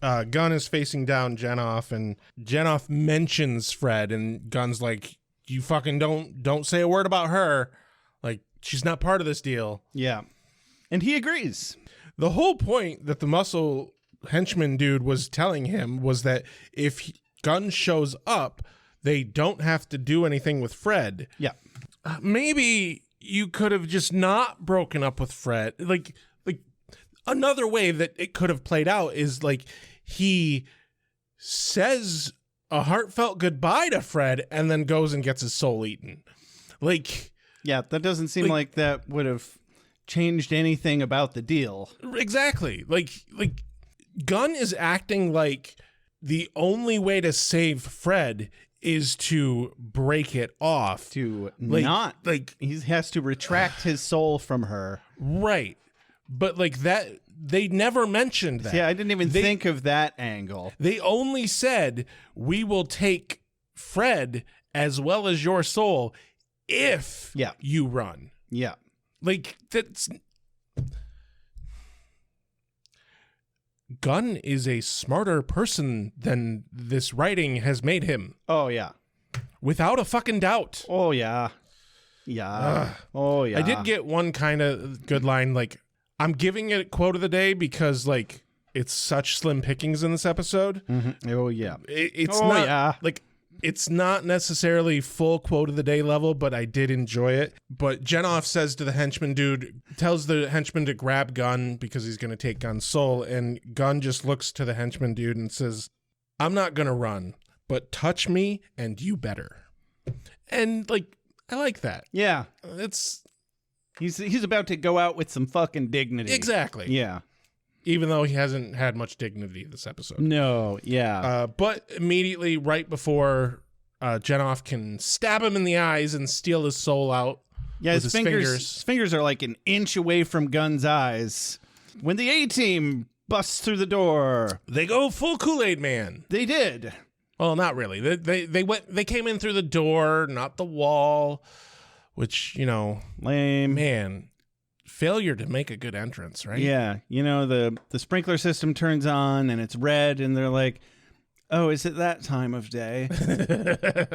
Gunn is facing down Genoff, and Genoff mentions Fred, and Gunn's like, you fucking don't say a word about her. Like, she's not part of this deal. Yeah. And he agrees. The whole point that the muscle henchman dude was telling him was that if Gunn shows up, they don't have to do anything with Fred. Yeah. Maybe you could have just not broken up with Fred. Like another way that it could have played out is like he says a heartfelt goodbye to Fred and then goes and gets his soul eaten. Like, yeah, that doesn't seem like that would have changed anything about the deal. Exactly. Like Gunn is acting like the only way to save Fred is to break it off. To not he has to retract his soul from her. Right. But like that, they never mentioned that. Yeah, I didn't even think of that angle. They only said, we will take Fred as well as your soul if you run. Yeah. Like, that's... Gunn is a smarter person than this writing has made him. Oh, yeah. Without a fucking doubt. Oh, yeah. Yeah. Oh, yeah. I did get one kind of good line, like, I'm giving it quote of the day because, like, it's such slim pickings in this episode. Mm-hmm. Oh, yeah. It's not, like, it's not necessarily full quote of the day level, but I did enjoy it. But Genoff says to the henchman dude, tells the henchman to grab Gunn because he's going to take Gunn's soul. And Gunn just looks to the henchman dude and says, I'm not going to run, but touch me and you better. And like, I like that. Yeah. It's He's about to go out with some fucking dignity. exactly. Yeah. Even though he hasn't had much dignity this episode. No, yeah. But immediately right before Genoff can stab him in the eyes and steal his soul out Yeah, with his fingers are like an inch away from Gunn's eyes. When the A-team busts through the door. They go full Kool-Aid Man. They did. Well, not really. They came in through the door, not the wall, which, you know, Lame. man, failure to make a good entrance, right? Yeah, you know, the sprinkler system turns on and it's red and they're like, oh, is it that time of day?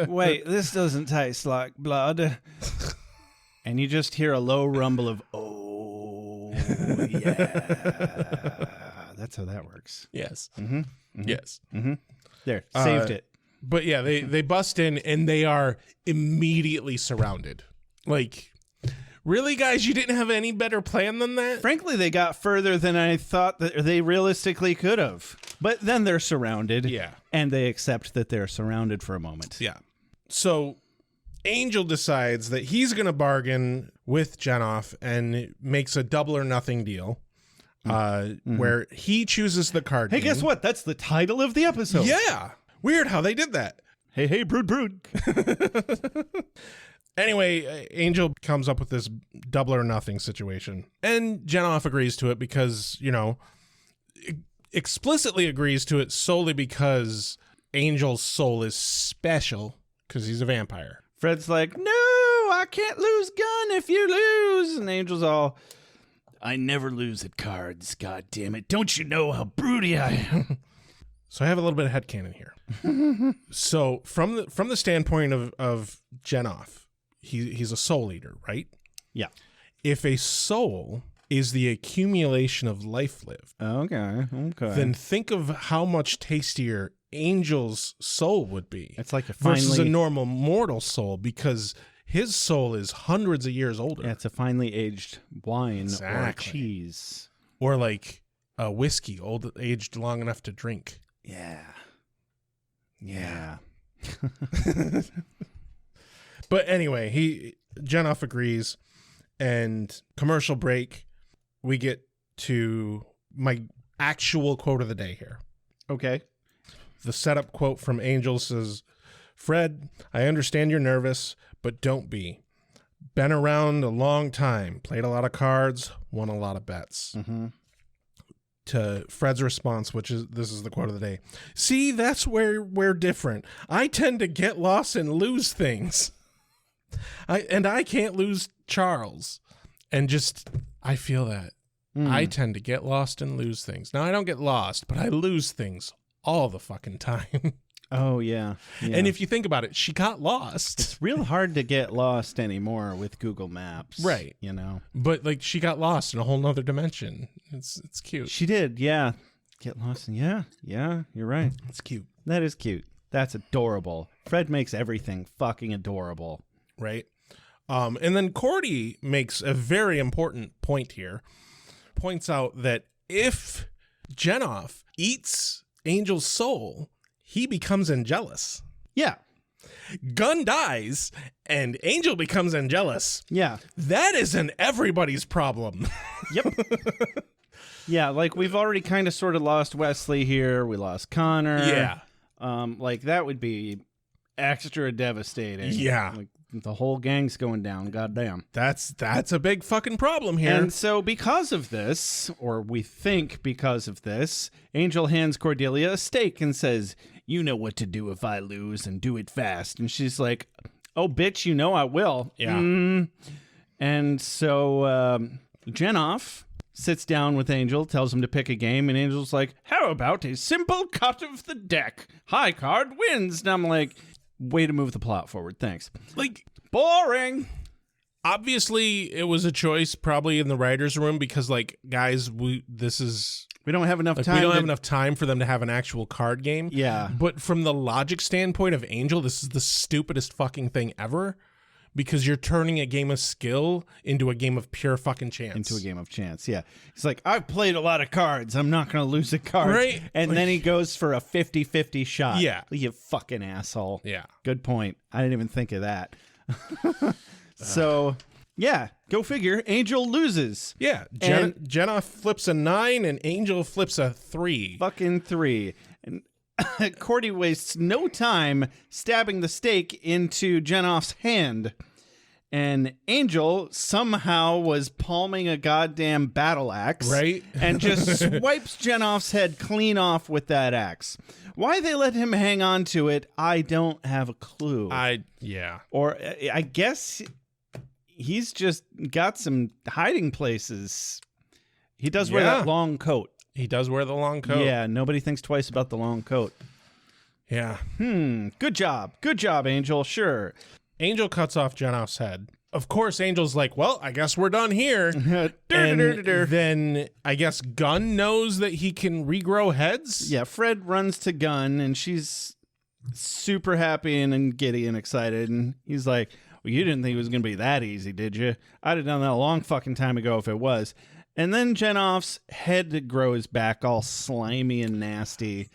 Wait, this doesn't taste like blood. And you just hear a low rumble of, oh, yeah. That's how that works. Yes. Mm-hmm. Mm-hmm. Yes. Mm-hmm. There, saved it. But yeah, they bust in and they are immediately surrounded. Like, really, guys, you didn't have any better plan than that? Frankly, they got further than I thought that they realistically could have. But then they're surrounded. Yeah. And they accept that they're surrounded for a moment. Yeah. So Angel decides that he's going to bargain with Genoff and makes a double or nothing deal where he chooses the card Hey, game. guess what? That's the title of the episode. Yeah. Weird how they did that. Hey, hey, brood, brood. Anyway, Angel comes up with this double or nothing situation. And Genoff agrees to it because, you know, explicitly agrees to it solely because Angel's soul is special because he's a vampire. Fred's like, no, I can't lose Gunn if you lose. And Angel's all, I never lose at cards, god damn it. Don't you know how broody I am? So I have a little bit of headcanon here. So from the standpoint of Genoff, he's a soul eater, right? Yeah. If a soul is the accumulation of life lived, Okay. then think of how much tastier Angel's soul would be. It's like a versus a finely, normal mortal soul because his soul is hundreds of years older. yeah, it's a finely aged wine or Exactly. cheese. Or like a whiskey, aged long enough to drink. Yeah. Yeah. But anyway, Genoff agrees, and commercial break, we get to my actual quote of the day here. Okay. The setup quote from Angel says, Fred, I understand you're nervous, but don't be. Been around a long time, played a lot of cards, won a lot of bets. Mm-hmm. To Fred's response, this is the quote of the day. See, that's where we're different. I tend to get lost and lose things. I can't lose Charles. And I feel that. I tend to get lost and lose things. Now, I don't get lost, but I lose things all the fucking time. Oh, yeah. And if you think about it, she got lost. It's real hard to get lost anymore with Google Maps. Right. You know? But like she got lost in a whole nother dimension. It's cute. She did, yeah. Get lost. Yeah, you're right. It's cute. That is cute. That's adorable. Fred makes everything fucking adorable. Right. And then Cordy makes a very important point here. Points out that if Genoff eats Angel's soul, he becomes Angelus. Yeah. Gunn dies, and Angel becomes Angelus. Yeah. That isn't everybody's problem. Yep. Yeah, like we've already kind of sort of lost Wesley here. We lost Connor. Yeah. Like that would be extra devastating. Yeah. Like the whole gang's going down. Goddamn. That's a big fucking problem here. And so because of this, or we think because of this, Angel hands Cordelia a steak and says, you know what to do if I lose and do it fast. And she's like, oh, bitch, you know I will. Yeah. And so Genoff sits down with Angel, tells him to pick a game, and Angel's like, how about a simple cut of the deck? High card wins. And I'm like, way to move the plot forward. Thanks. Like, boring. Obviously, it was a choice probably in the writer's room because, like, guys, we don't have enough time. We don't have enough time for them to have an actual card game. Yeah. But from the logic standpoint of Angel, this is the stupidest fucking thing ever because you're turning a game of skill into a game of pure fucking chance. Into a game of chance, yeah. He's like, I've played a lot of cards. I'm not going to lose a card. Right. And then he goes for a 50-50 shot. Yeah. You fucking asshole. Yeah. Good point. I didn't even think of that. So, yeah, go figure. Angel loses. Yeah. Jenna flips a 9 and Angel flips a 3. Fucking 3. And Cordy wastes no time stabbing the stake into Jenoff's hand. And Angel somehow was palming a goddamn battle axe. Right. And just swipes Jenoff's head clean off with that axe. Why they let him hang on to it, I don't have a clue. Or I guess he's just got some hiding places. He does wear that long coat. He does wear the long coat. Yeah, nobody thinks twice about the long coat. Yeah. Good job. Good job, Angel. Sure. Angel cuts off Jenoff's head. Of course, Angel's like, well, I guess we're done here. And then I guess Gunn knows that he can regrow heads. Yeah, Fred runs to Gunn, and she's super happy and giddy and excited. And he's like, well, you didn't think it was going to be that easy, did you? I'd have done that a long fucking time ago if it was. And then Jenoff's head grows back all slimy and nasty.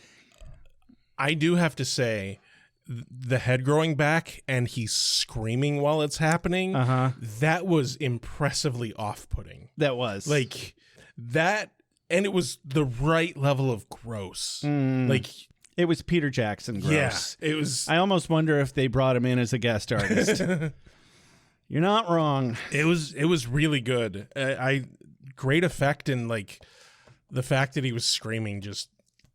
I do have to say, the head growing back and he's screaming while it's happening, that was impressively off-putting. That was. Like, that, and it was the right level of gross. Like, it was Peter Jackson gross. Yeah, it was. I almost wonder if they brought him in as a guest artist. You're not wrong. It was really good. Great effect, and like the fact that he was screaming just.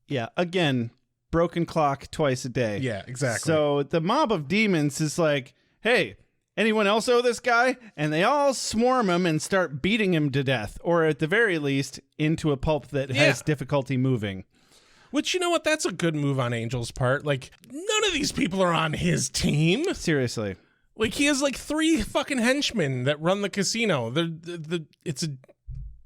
Yeah, again, broken clock twice a day. Yeah, exactly. So the mob of demons is like, hey, anyone else owe this guy? And they all swarm him and start beating him to death, or at the very least, into a pulp that has difficulty moving. Which, you know what? That's a good move on Angel's part. Like, none of these people are on his team. Seriously. Like, he has like 3 fucking henchmen that run the casino. It's a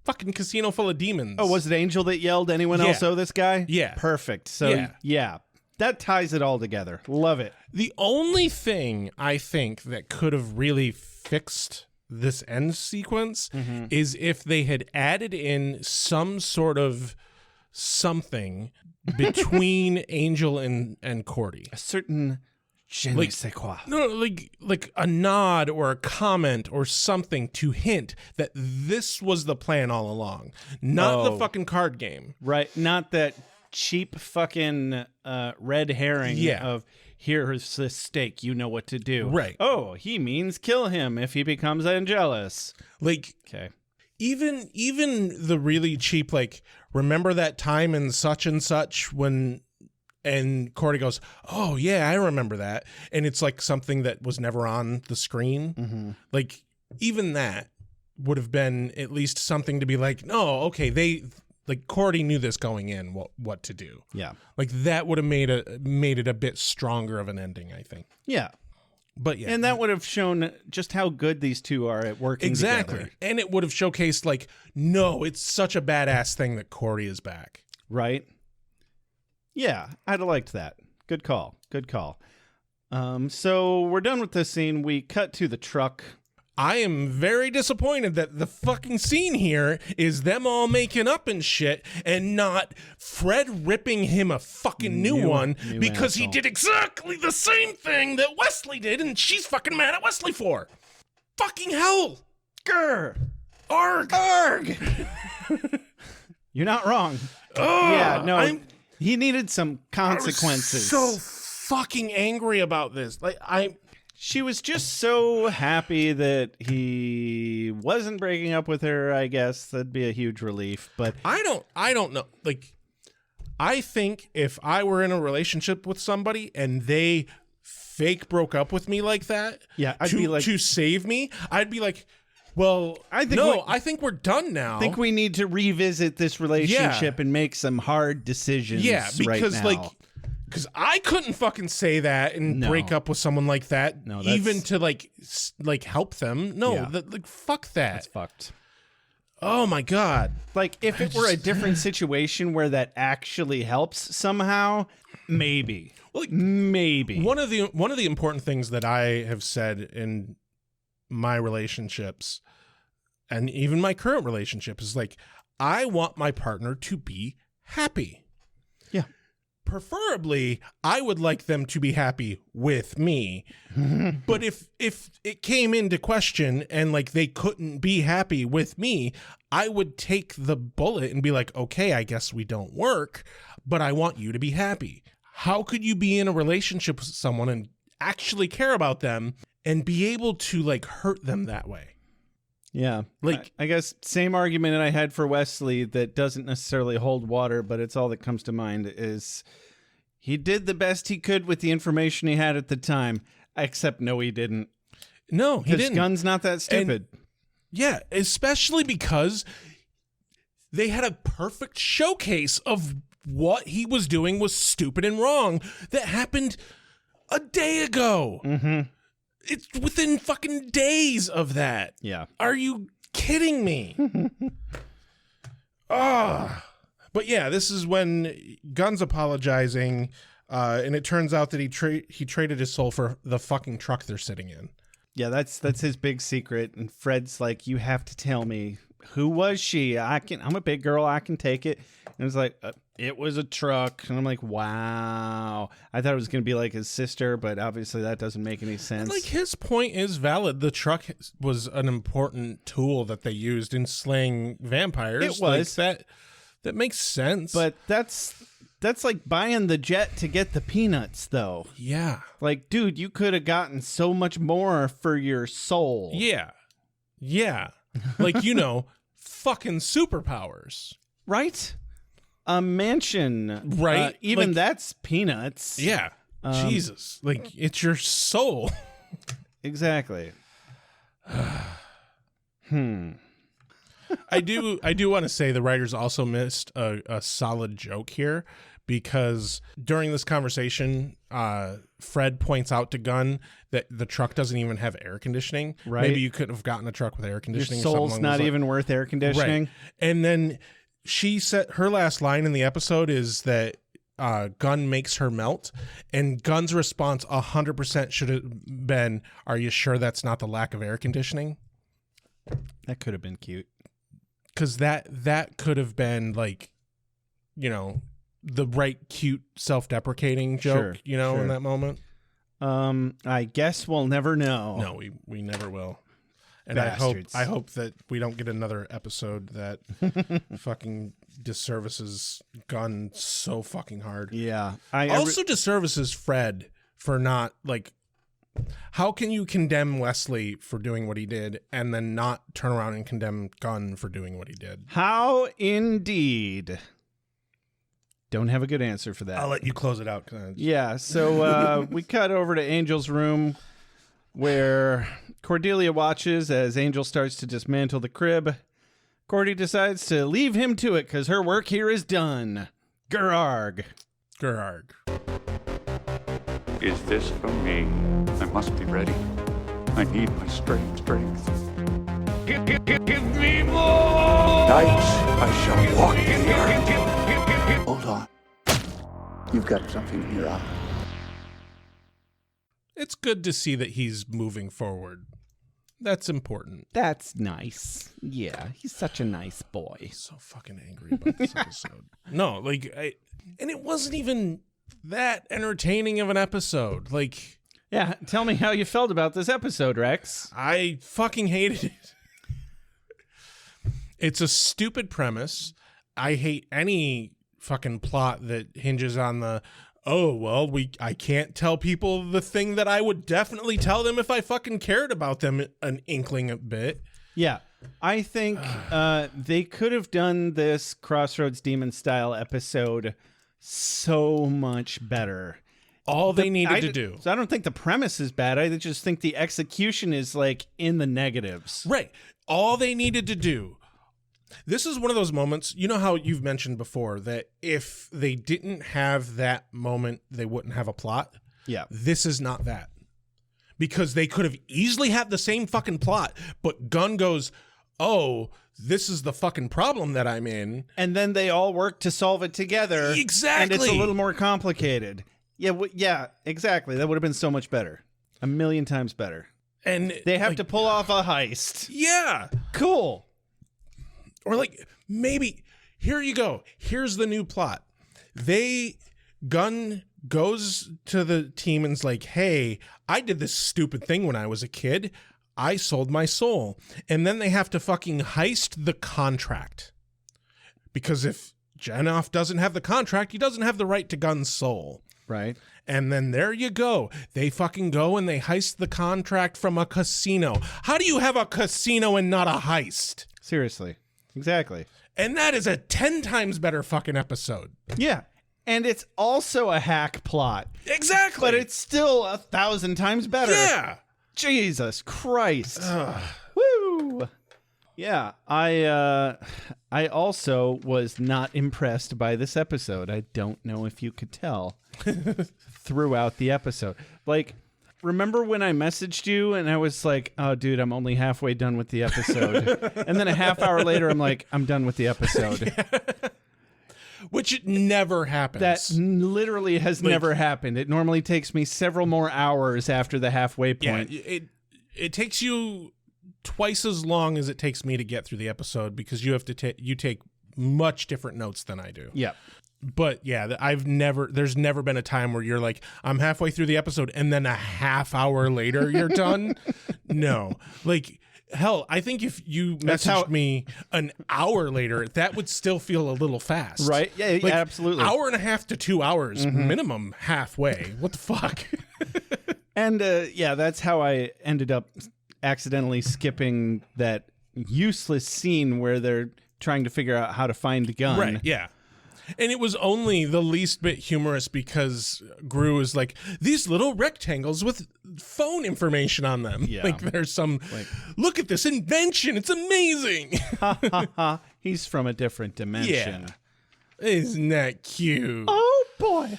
fucking casino full of demons. Oh, was it Angel that yelled, anyone else owe this guy? Yeah. Perfect. So, yeah, that ties it all together. Love it. The only thing I think that could have really fixed this end sequence is if they had added in some sort of something between Angel and Cordy. A certain je ne sais quoi. No, like a nod or a comment or something to hint that this was the plan all along, not the fucking card game. Right, not that cheap fucking red herring of here's the stake, you know what to do. Right. Oh, he means kill him if he becomes angelus. Like, okay. Even the really cheap, like, remember that time in such and such when, and Cordy goes, oh yeah, I remember that. And it's like something that was never on the screen. Like, even that would have been at least something to be like, no, okay, like Cordy knew this going in, what to do. Yeah. Like, that would have made it a bit stronger of an ending, I think. Yeah. But yeah. And that would have shown just how good these two are at working together. And it would have showcased, like, no, it's such a badass thing that Cordy is back. Right. Yeah, I'd have liked that. Good call. Good call. So we're done with this scene. We cut to the truck. I am very disappointed that the fucking scene here is them all making up and shit and not Fred ripping him a fucking new one because he did exactly the same thing that Wesley did and she's fucking mad at Wesley for. Fucking hell. Grr. Arg. Arg. You're not wrong. Yeah, no, he needed some consequences. I was so fucking angry about this. Like, she was just so happy that he wasn't breaking up with her, I guess. That'd be a huge relief. But I don't know. Like, I think if I were in a relationship with somebody and they fake broke up with me like that, I'd be like, to save me, I'd be like, well, I think we're done now. I think we need to revisit this relationship and make some hard decisions. Yeah, because right now. Because I couldn't fucking say that and break up with someone like that, even to like help them. No, like, fuck that. That's fucked. Oh my God! Like, if it were a different situation where that actually helps somehow, maybe. Well, like, maybe one of the important things that I have said in my relationships and even my current relationship is like, I want my partner to be happy. Yeah. Preferably, I would like them to be happy with me. But if it came into question and like they couldn't be happy with me, I would take the bullet and be like, okay, I guess we don't work, but I want you to be happy. How could you be in a relationship with someone and actually care about them and be able to like hurt them that way? Yeah. Like, I guess same argument that I had for Wesley that doesn't necessarily hold water, but it's all that comes to mind is he did the best he could with the information he had at the time, except no, he didn't. No, he didn't. Gun's not that stupid. And, yeah, especially because they had a perfect showcase of what he was doing was stupid and wrong that happened a day ago. Mm-hmm. It's within fucking days of that. Yeah. Are you kidding me? But yeah, this is when Gun's apologizing, and it turns out that he traded his soul for the fucking truck they're sitting in. Yeah, that's his big secret. And Fred's like, you have to tell me, who was she? I'm a big girl. I can take it. And it's like, it was a truck. And I'm like, wow. I thought it was going to be like his sister, but obviously that doesn't make any sense. And like, his point is valid. The truck was an important tool that they used in slaying vampires. It was. Like, that makes sense. But that's like buying the jet to get the peanuts, though. Yeah. Like, dude, you could have gotten so much more for your soul. Yeah. Yeah. Like, fucking superpowers. Right? A mansion. Right? Even like, that's peanuts. Yeah. Jesus. Like, it's your soul. Exactly. I do want to say the writers also missed a solid joke here, because during this conversation, Fred points out to Gunn that the truck doesn't even have air conditioning. Right. Maybe you could have gotten a truck with air conditioning. Your soul's not even worth air conditioning. Right. And then she said her last line in the episode is that Gunn makes her melt, and Gunn's response 100% should have been, "Are you sure that's not the lack of air conditioning?" That could have been cute. Because that could have been like, the right cute self-deprecating joke, sure. in that moment. I guess we'll never know. No, we never will. And Bastards. I hope that we don't get another episode that fucking disservices Gunn so fucking hard. Yeah. Also disservices Fred for not, like, how can you condemn Wesley for doing what he did and then not turn around and condemn Gunn for doing what he did? How indeed. Don't have a good answer for that. I'll let you close it out. Yeah, so we cut over to Angel's room, where Cordelia watches as Angel starts to dismantle the crib. Cordy decides to leave him to it because her work here is done. Gerarg. Is this from me? I must be ready. I need my strength. Give me more! Nights I shall walk in the earth. Hold on. You've got something in your eye. It's good to see that he's moving forward. That's important. That's nice. Yeah, he's such a nice boy. I'm so fucking angry about this episode. No, and it wasn't even that entertaining of an episode. Like, yeah, tell me how you felt about this episode, Rex. I fucking hated it. It's a stupid premise. I hate any fucking plot that hinges on the, I can't tell people the thing that I would definitely tell them if I fucking cared about them an inkling a bit. Yeah. I think they could have done this Crossroads Demon style episode so much better. All they needed to do. So I don't think the premise is bad. I just think the execution is like in the negatives. Right. All they needed to do. This is one of those moments, you know how you've mentioned before that if they didn't have that moment, they wouldn't have a plot? Yeah. This is not that. Because they could have easily had the same fucking plot, but Gunn goes, this is the fucking problem that I'm in. And then they all work to solve it together. Exactly. And it's a little more complicated. Yeah, exactly. That would have been so much better. 1,000,000 times better. And they have like, to pull off a heist. Yeah. Cool. Or like, maybe, here you go. Here's the new plot. Gunn goes to the team and's like, hey, I did this stupid thing when I was a kid. I sold my soul. And then they have to fucking heist the contract. Because if Genoff doesn't have the contract, he doesn't have the right to Gunn's soul. Right. And then there you go. They fucking go and they heist the contract from a casino. How do you have a casino and not a heist? Seriously. Exactly. And that is a 10 times better fucking episode. Yeah. And it's also a hack plot. Exactly. But it's still 1,000 times better. Yeah. Jesus Christ. Woo. Yeah, I also was not impressed by this episode. I don't know if you could tell throughout the episode. Like, remember when I messaged you and I was like, oh, dude, I'm only halfway done with the episode. And then a half hour later, I'm like, I'm done with the episode. Which never happens. That literally has never happened. It normally takes me several more hours after the halfway point. Yeah, it takes you twice as long as it takes me to get through the episode because you have to you take much different notes than I do. Yeah. But yeah, there's never been a time where you're like, I'm halfway through the episode and then a half hour later you're done. No. Like, hell, I think if you messaged me an hour later, that would still feel a little fast. Right? Yeah, like, absolutely. Hour and a half to 2 hours, minimum halfway. What the fuck? And yeah, that's how I ended up accidentally skipping that useless scene where they're trying to figure out how to find the gun. Right, yeah. And it was only the least bit humorous because Gru is like, these little rectangles with phone information on them. Yeah. Like there's some, look at this invention. It's amazing. Ha ha ha. He's from a different dimension. Yeah. Isn't that cute? Oh, boy.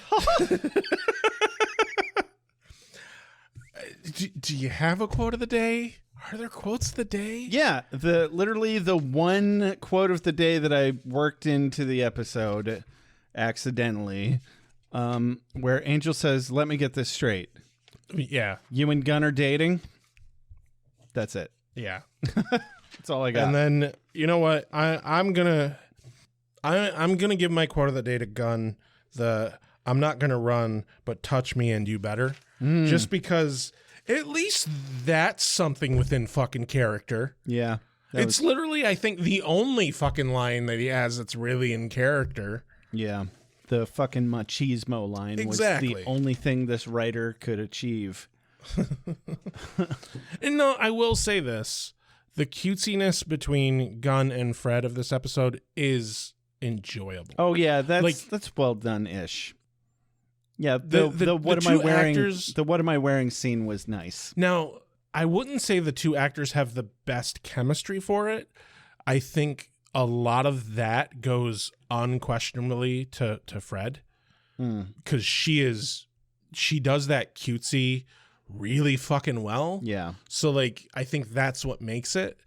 Do you have a quote of the day? Are there quotes of the day? Yeah, literally the one quote of the day that I worked into the episode accidentally, where Angel says, "Let me get this straight. Yeah, you and Gunn are dating." That's it. Yeah, that's all I got. And then you know what? I'm gonna give my quote of the day to Gunn. I'm not gonna run, but touch me and you better. Just because. At least that's something within fucking character. Yeah. It's literally, I think, the only fucking line that he has that's really in character. Yeah. The fucking machismo line was the only thing this writer could achieve. And no, I will say this. The cutesiness between Gunn and Fred of this episode is enjoyable. Oh, yeah. That's well done-ish. Yeah, the what am I wearing? The what am I wearing scene was nice. Now, I wouldn't say the two actors have the best chemistry for it. I think a lot of that goes unquestionably to Fred, because she does that cutesy really fucking well. Yeah. So like, I think that's what makes it.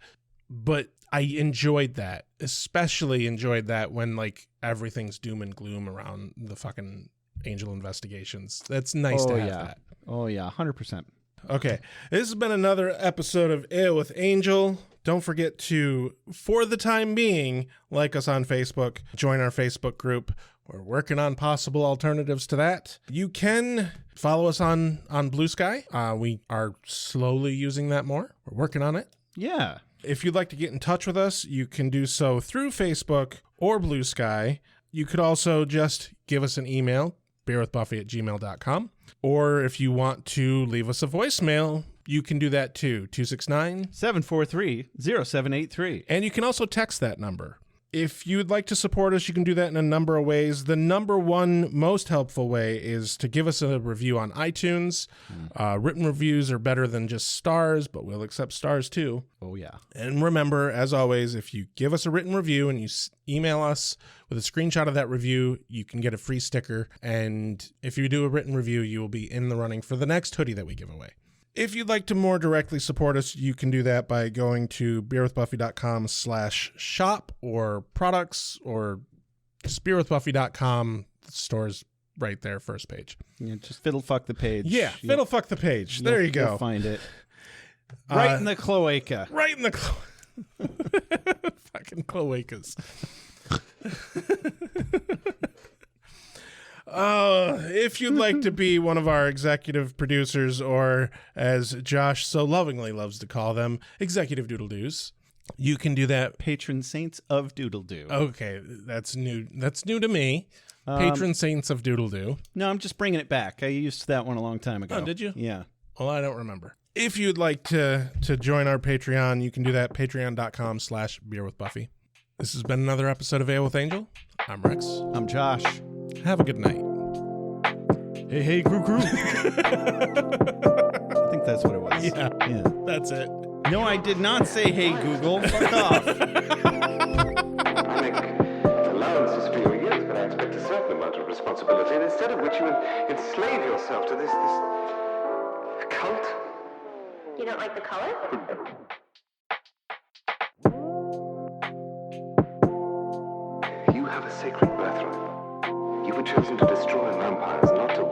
But I enjoyed that, especially enjoyed that when like everything's doom and gloom around the fucking Angel investigations. That's nice to have that. Oh yeah, 100%. Okay, this has been another episode of AwA with Angel. Don't forget to, for the time being, like us on Facebook, join our Facebook group. We're working on possible alternatives to that. You can follow us on Blue Sky. We are slowly using that more. We're working on it. Yeah. If you'd like to get in touch with us, you can do so through Facebook or Blue Sky. You could also just give us an email, beerwithbuffy@gmail.com. Or if you want to leave us a voicemail, you can do that too, 269-743-0783. And you can also text that number. If you'd like to support us, you can do that in a number of ways. The number one most helpful way is to give us a review on iTunes. Written reviews are better than just stars, but we'll accept stars too. Oh, yeah. And remember, as always, if you give us a written review and you email us with a screenshot of that review, you can get a free sticker. And if you do a written review, you will be in the running for the next hoodie that we give away. If you'd like to more directly support us, you can do that by going to beerwithbuffy.com/shop or products, or just beerwithbuffy.com. The store's right there, first page. Yeah, just fiddle fuck the page. Yeah, fiddle fuck the page. There you go. You'll find it. Right in the cloaca. Right in the fucking cloacas. If you'd like to be one of our executive producers, or as Josh so lovingly loves to call them, executive doodle-doos, you can do that. Patron saints of doodle-doo. Okay, that's new. That's new to me. Patron saints of doodle-doo. No, I'm just bringing it back. I used that one a long time ago. Oh, did you? Yeah. Well, I don't remember. If you'd like to join our Patreon, you can do that, patreon.com/beerwithbuffy. This has been another episode of AwA with Angel. I'm Rex. I'm Josh. Have a good night. Hey, hey, crew. I think that's what it was. Yeah. That's it. No, I did not say, hey, Google. Fuck off. I make allowances for your years, but I expect a certain amount of responsibility, and instead of which you enslave yourself to this cult. You don't like the color? You have a sacred birthright. You were chosen to destroy vampires, not to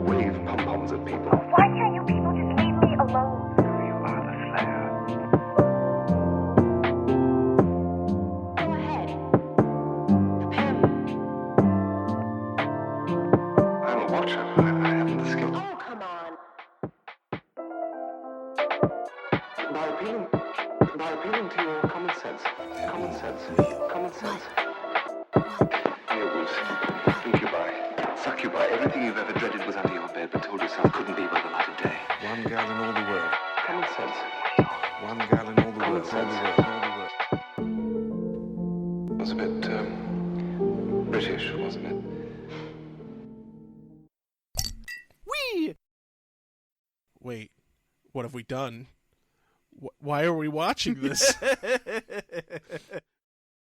wave pom-poms at people. Why can't you people just leave me alone? You are the Slayer. Go ahead. Him. I'm a watcher. I haven't the skill. Oh, come on. By appealing to your common sense. Werewolves, incubi, succubi, everything you've ever dreaded was under your bed, but told yourself couldn't be by the light of day. One girl in all the world. Common sense. One girl in all the world. It was a bit, British, wasn't it? Wait, what have we done? Why are we watching this?